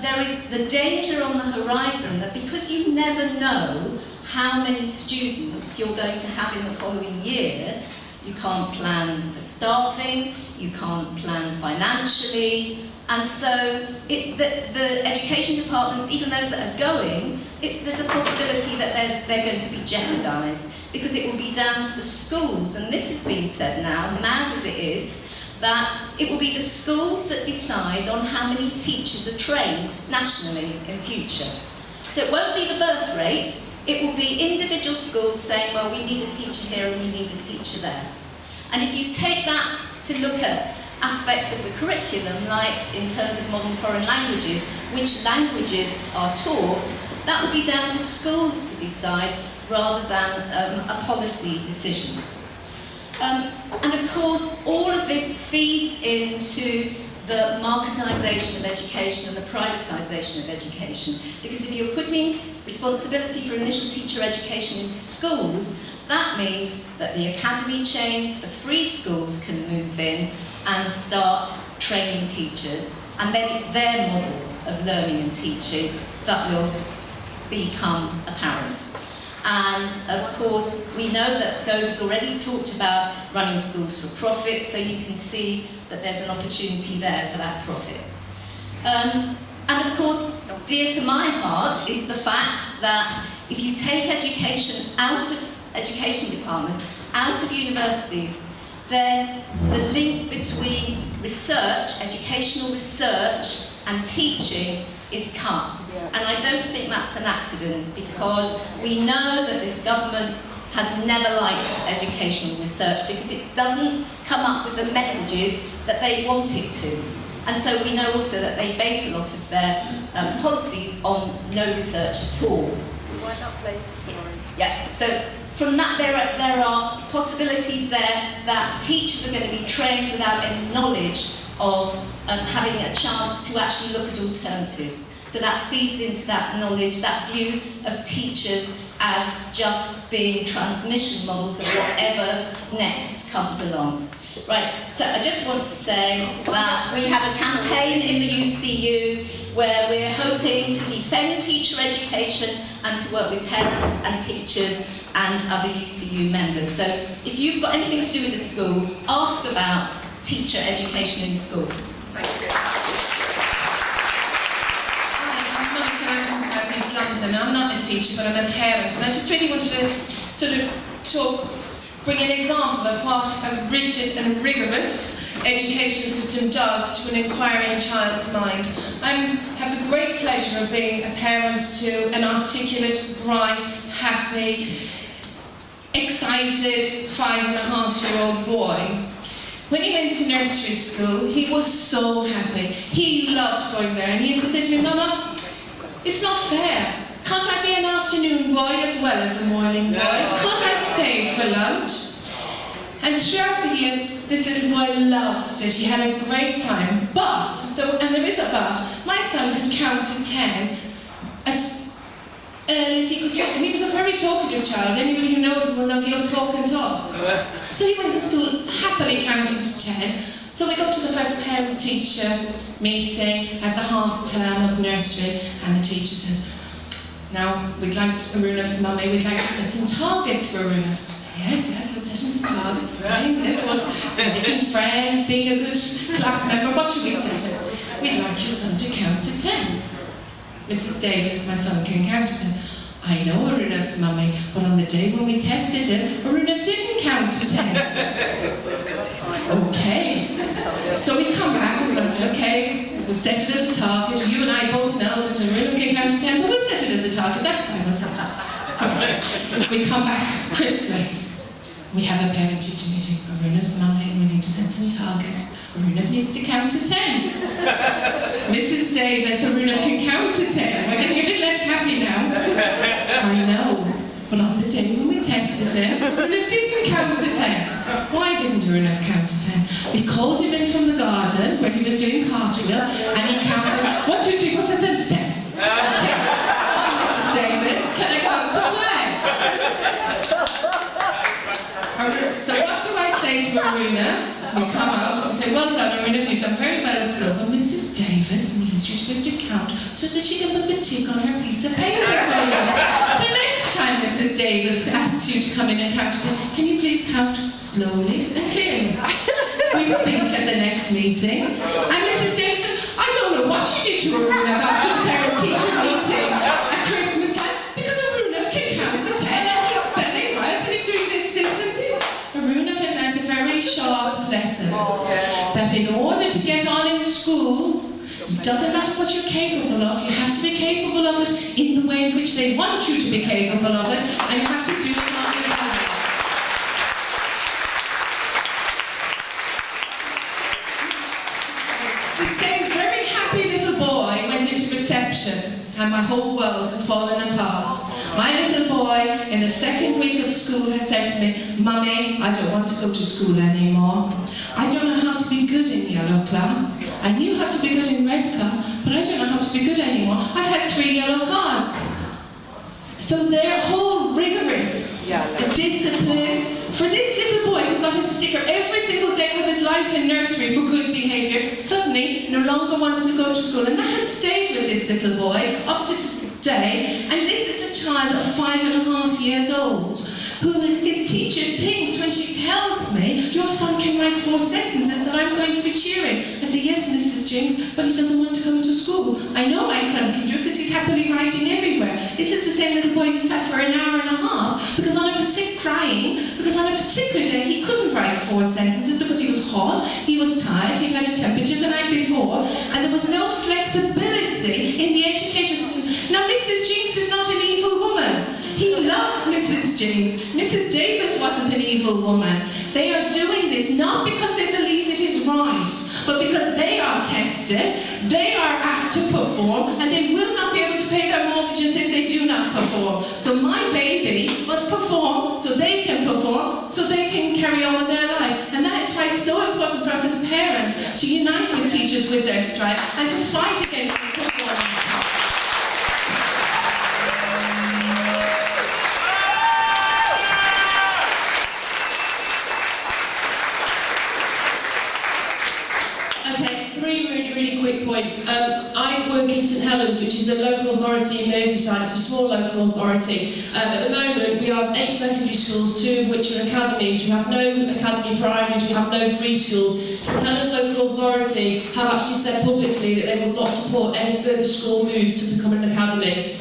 there is the danger on the horizon that because you never know how many students you're going to have in the following year, you can't plan for staffing, you can't plan financially, and so the education departments, even those that are going, there's a possibility that they're going to be jeopardised, because it will be down to the schools, and this has been said now, mad as it is, that it will be the schools that decide on how many teachers are trained nationally in future. So it won't be the birth rate, it will be individual schools saying, well, we need a teacher here and we need a teacher there. And if you take that to look at aspects of the curriculum, like in terms of modern foreign languages, which languages are taught, that will be down to schools to decide rather than a policy decision. And of course, all of this feeds into the marketisation of education and the privatisation of education. Because if you're putting responsibility for initial teacher education into schools, that means that the academy chains, the free schools can move in and start training teachers, and then it's their model of learning and teaching that will become apparent. And of course, we know that Gove's already talked about running schools for profit, so you can see that there's an opportunity there for that profit. And of course, dear to my heart is the fact that if you take education out of education departments, out of universities, then the link between research, educational research, and teaching is cut. And I don't think that's an accident, because we know that this government has never liked educational research because it doesn't come up with the messages that they want it to. And so we know also that they base a lot of their policies on no research at all. Why not play the story? Yeah, so from that there are possibilities there that teachers are going to be trained without any knowledge of having a chance to actually look at alternatives. So that feeds into that knowledge, that view of teachers as just being transmission models of whatever next comes along. Right, so I just want to say that we have a campaign in the UCU where we're hoping to defend teacher education and to work with parents and teachers and other UCU members. So if you've got anything to do with the school, ask about teacher education in school. Thank you. London. I'm not a teacher, but I'm a parent, and I just really wanted to sort of bring an example of what a rigid and rigorous education system does to an inquiring child's mind. I have the great pleasure of being a parent to an articulate, bright, happy, excited 5.5-year-old boy. When he went to nursery school, he was so happy. He loved going there, and he used to say to me, "Mama, It's not fair. Can't I be an afternoon boy as well as a morning boy? Can't I stay for lunch? And throughout the year, this little boy loved it. He had a great time. But, and there is a but, my son could count to 10 as early as he could talk. And he was a very talkative child. Anybody who knows him will know he'll talk and talk. So he went to school happily counting to 10. So we go to the first parent-teacher meeting at the half-term of nursery, and the teacher says, now, we'd like Arunav's mummy, we'd like to set some targets for Arunav. I said, yes, I'll set him some targets for him. Yes, what, making friends, being a good class member, what should we set him? We'd like your son to count to 10. Mrs. Davis, my son can count to 10. I know Arunav's mummy, but on the day when we tested him, Arunav didn't count to 10. Okay. So we come back and say, okay, we'll set it as a target. You and I both know that Arunav can count to 10, but we'll set it as a target. That's fine, we'll set it up. Fine. We come back Christmas. We have a parent-teacher meeting. Arunav's mummy, and we need to set some targets. Arunav needs to count to 10. Mrs. Davis, Arunav can count to 10. We're getting a bit less happy now. I know. But on the day when we tested him, Arunav didn't count to 10. Why didn't Arunav count to 10? We called him in from the garden where he was doing cartwheels, and he counted 1, 2, 3, 4, 5, 6, 7, 10. That's it. Oh, Mrs. Davis, can I go to play? So what do I say to Arunav? We come out and say, well done, Arunav, you've done very well at school, but Mrs. Davis needs you to be able to count so that she can put the tick on her piece of paper for you. The next time Mrs. Davis asks you to come in and count, can you please count slowly and clearly? We speak at the next meeting, and Mrs. Davis says, I don't know what you did to Arunav after the parent-teacher meeting at Christmas time, because Arunav can count to 10, and he's spelling right, and he's doing this, this, and this. Arunav had learned a very sharp lesson, that in order to get on in school, it doesn't matter what you're capable of, you have to be capable of it in the way in which they want you to be capable of it, and you have to do it on your own. The same very happy little boy went into reception, and my whole world has fallen apart. My little boy, in the second week of school, has said to me, Mummy, I don't want to go to school anymore. I don't know how to be good in yellow class. I knew how to be good in red class, but I don't know how to be good anymore. I've had 3 yellow cards. So their whole rigorous discipline for this little boy who got a sticker every single day of his life in nursery for good behaviour, suddenly no longer wants to go to school. And that has stayed with this little boy up to today. And this is a child of 5.5 years old who his teacher pings when she tells me, your son can write 4 sentences that I'm going to be cheering. I say, yes, Mrs. Jinks, but he doesn't want to come to school. I know my son can do it because he's happily writing everywhere. This is the same little boy who sat for an hour and a half because on a particular day he couldn't write 4 sentences because he was hot, he was tired, he'd had a temperature the night before, and there was no flexibility in the education system. Now, Mrs. Jinks is not an evil woman. He loves Mrs. Jinks. Mrs. Davis wasn't an evil woman. They are doing this not because they believe it is right, but because they are tested, they are asked to perform, and they will not be able to pay their mortgages if they do not perform. So my baby must perform so they can perform, so they can carry on with their life. And that is why it's so important for us as parents to unite with teachers with their strike and to fight against this performance. Okay, 3 really quick points. I work in St Helens, which is a local authority in Merseyside. It's a small local authority. At the moment, we have 8 secondary schools, 2 of which are academies. We have no academy primaries, we have no free schools. St Helens local authority have actually said publicly that they will not support any further school move to become an academy.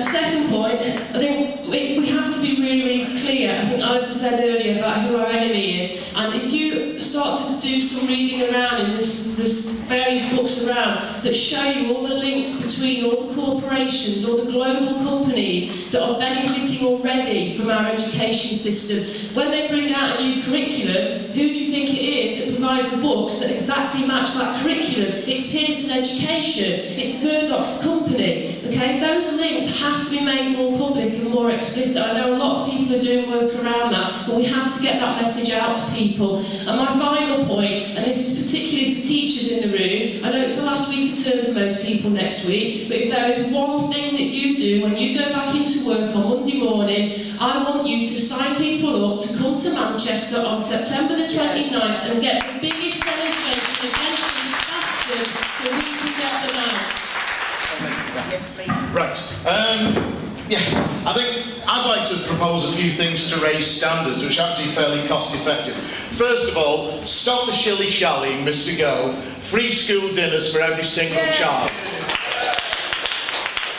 Second point, I think we have to be really, really clear. I think Alistair said earlier about who our enemy is, and if you start to do some reading around in there's various books around that show you all the links between all the corporations, all the global companies that are benefiting already from our education system. When they bring out a new curriculum, who do you think it is that provides the books that exactly match that curriculum? It's Pearson Education, it's Murdoch's company. Okay, those links have to be made more public and more explicit. I know a lot of people are doing work around that, but we have to get that message out to people. And my final point, and this is particularly to teachers in the room, I know it's the last week of term for most people next week, but if there is one thing that you do when you go back into work on Monday morning, I want you to sign people up to come to Manchester on September the 29th and get the biggest demonstration against these bastards so we can get them out. Right. Yeah, I think I'd like to propose a few things to raise standards, which are actually fairly cost effective. First of all, stop the shilly-shallying, Mr. Gove. Free school dinners for every single child.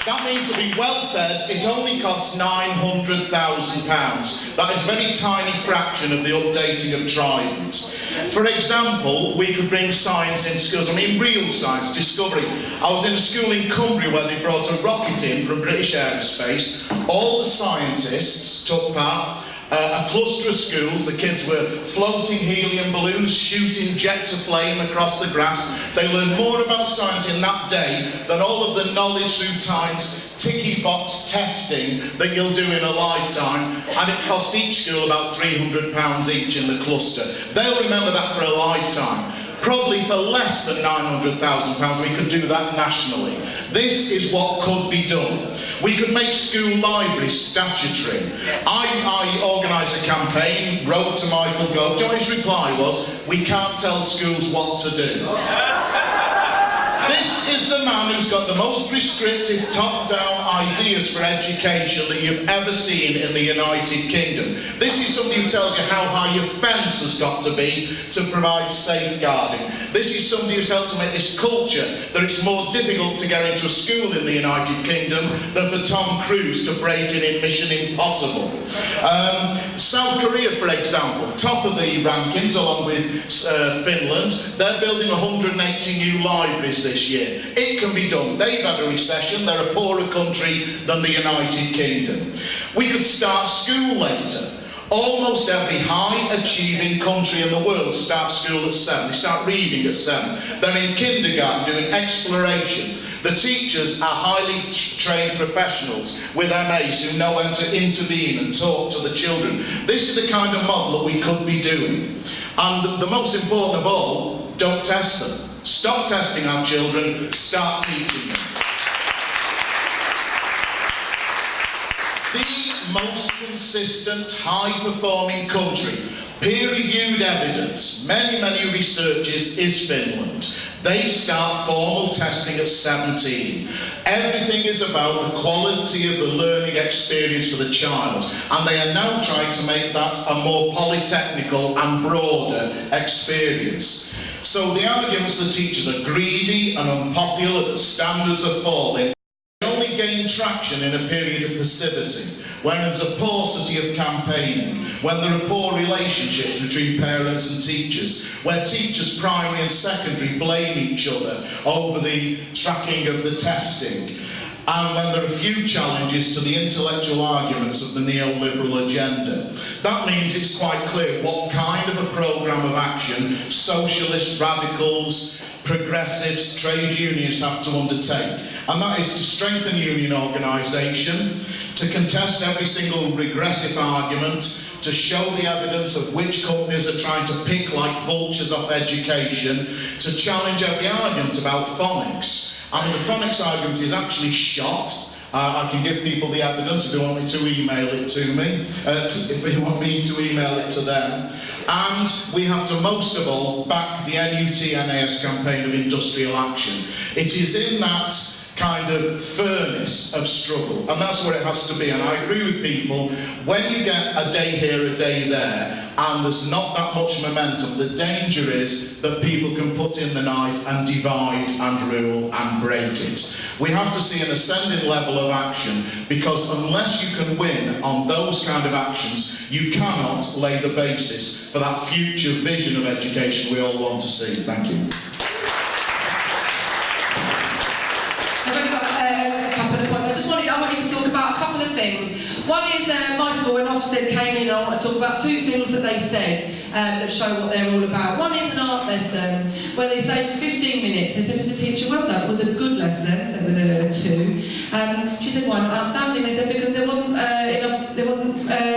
That means to be well fed, it only costs £900,000. That is a very tiny fraction of the updating of Trident. For example, we could bring science in schools, I mean real science, discovery. I was in a school in Cumbria where they brought a rocket in from British Aerospace. All the scientists took part. A cluster of schools, the kids were floating helium balloons, shooting jets of flame across the grass. They learned more about science in that day than all of the knowledge through time's ticky box testing that you'll do in a lifetime, and it cost each school about £300 each in the cluster. They'll remember that for a lifetime. Probably for less than £900,000 we could do that nationally. This is what could be done. We could make school libraries statutory. I organised a campaign, wrote to Michael Gove. Johnny's reply was, we can't tell schools what to do. This is the man who's got the most prescriptive top-down ideas for education that you've ever seen in the United Kingdom. This is somebody who tells you how high your fence has got to be to provide safeguarding. This is somebody who's helped to make this culture that it's more difficult to get into a school in the United Kingdom than for Tom Cruise to break in Mission Impossible. South Korea, for example, top of the rankings along with Finland. They're building 180 new libraries this year. It can be done. They've had a recession. They're a poorer country than the United Kingdom. We could start school later. Almost every high-achieving country in the world starts school at 7. They start reading at 7. They're in kindergarten doing exploration. The teachers are highly trained professionals with MAs who know when to intervene and talk to the children. This is the kind of model that we could be doing. And the most important of all, don't test them. Stop testing our children, start teaching them. The most consistent, high-performing country, peer-reviewed evidence, many researches, is Finland. They start formal testing at 17. Everything is about the quality of the learning experience for the child, and they are now trying to make that a more polytechnical and broader experience. So the arguments that teachers are greedy and unpopular, that standards are falling, only gain traction in a period of passivity, when there's a paucity of campaigning, when there are poor relationships between parents and teachers, where teachers primary and secondary blame each other over the tracking of the testing, and when there are few challenges to the intellectual arguments of the neoliberal agenda. That means it's quite clear what kind of a programme of action socialist radicals, progressives, trade unions have to undertake. And that is to strengthen union organisation, to contest every single regressive argument, to show the evidence of which companies are trying to pick like vultures off education, to challenge every argument about phonics. And the phonics argument is actually shot. I can give people the evidence if they want me to email it to me, if they want me to email it to them. And we have to, most of all, back the NUT-NAS campaign of industrial action. It is in that kind of furnace of struggle, and that's where it has to be. And I agree with people, when you get a day here, a day there, and there's not that much momentum, the danger is that people can put in the knife and divide and rule and break it. We have to see an ascending level of action, because unless you can win on those kind of actions, you cannot lay the basis for that future vision of education we all want to see. Thank you. I wanted to talk about a couple of things. One is my school, when Ofsted came in, I want to talk about two things that they said that show what they're all about. One is an art lesson where they stayed for 15 minutes. They said to the teacher, well done, it was a good lesson, so it was a 2. She said, why not outstanding? They said, because there wasn't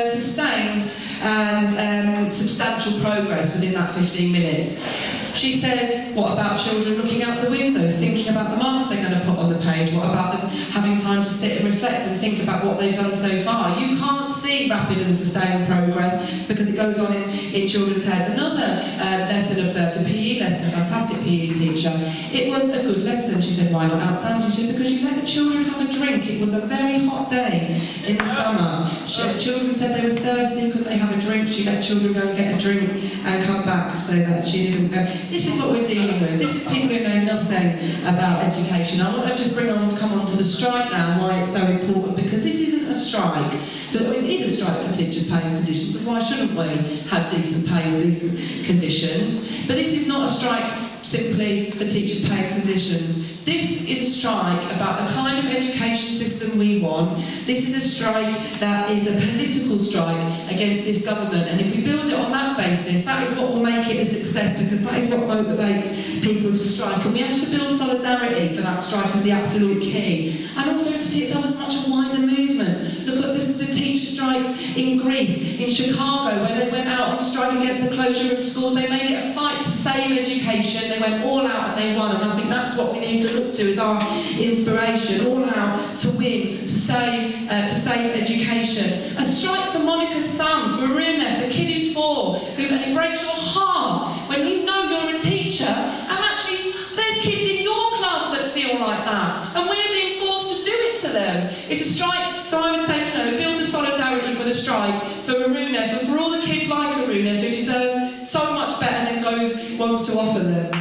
sustained and substantial progress within that 15 minutes. She said, what about children looking out the window, thinking about the marks they're going to put on the page? What about them having time to sit and reflect and think about what they've done so far? You can't see rapid and sustained progress because it goes on in children's heads. Another lesson observed, a PE lesson, a fantastic PE teacher. It was a good lesson. She said, why not outstanding? She said, because you let the children have a drink. It was a very hot day in the summer. Children said they were thirsty, could they have a drink? She let children go and get a drink and come back so that she didn't go. This is what we're dealing with. This is people who know nothing about education. I want to just come on to the strike now and why it's so important, because this isn't a strike. It is a strike for teachers' pay and conditions, because why shouldn't we have decent pay and decent conditions? But this is not a strike simply for teachers' pay and conditions. This is a strike about the kind of education system we want. This is a strike that is a political strike against this government. And if we build it on that basis, that is what will make it a success, because that is what motivates people to strike. And we have to build solidarity for that strike as the absolute key. And also to see itself as much a wider movement. Look at the teacher strikes in Greece, in Chicago, where they went out on strike against the closure of schools. They made it a fight to save education. They went all out and they won. And I think that's what we need to look to as our inspiration, all out to win, to save education. A strike for Monica's son, for Aruna, the kid who's 4, and it breaks your heart when you know you're a teacher, and actually there's kids in your class that feel like that, and we're being forced to do it to them. It's a strike, so I would say, build the solidarity for the strike, for Aruna, for all the kids like Aruna who deserve so much better than Gove wants to offer them.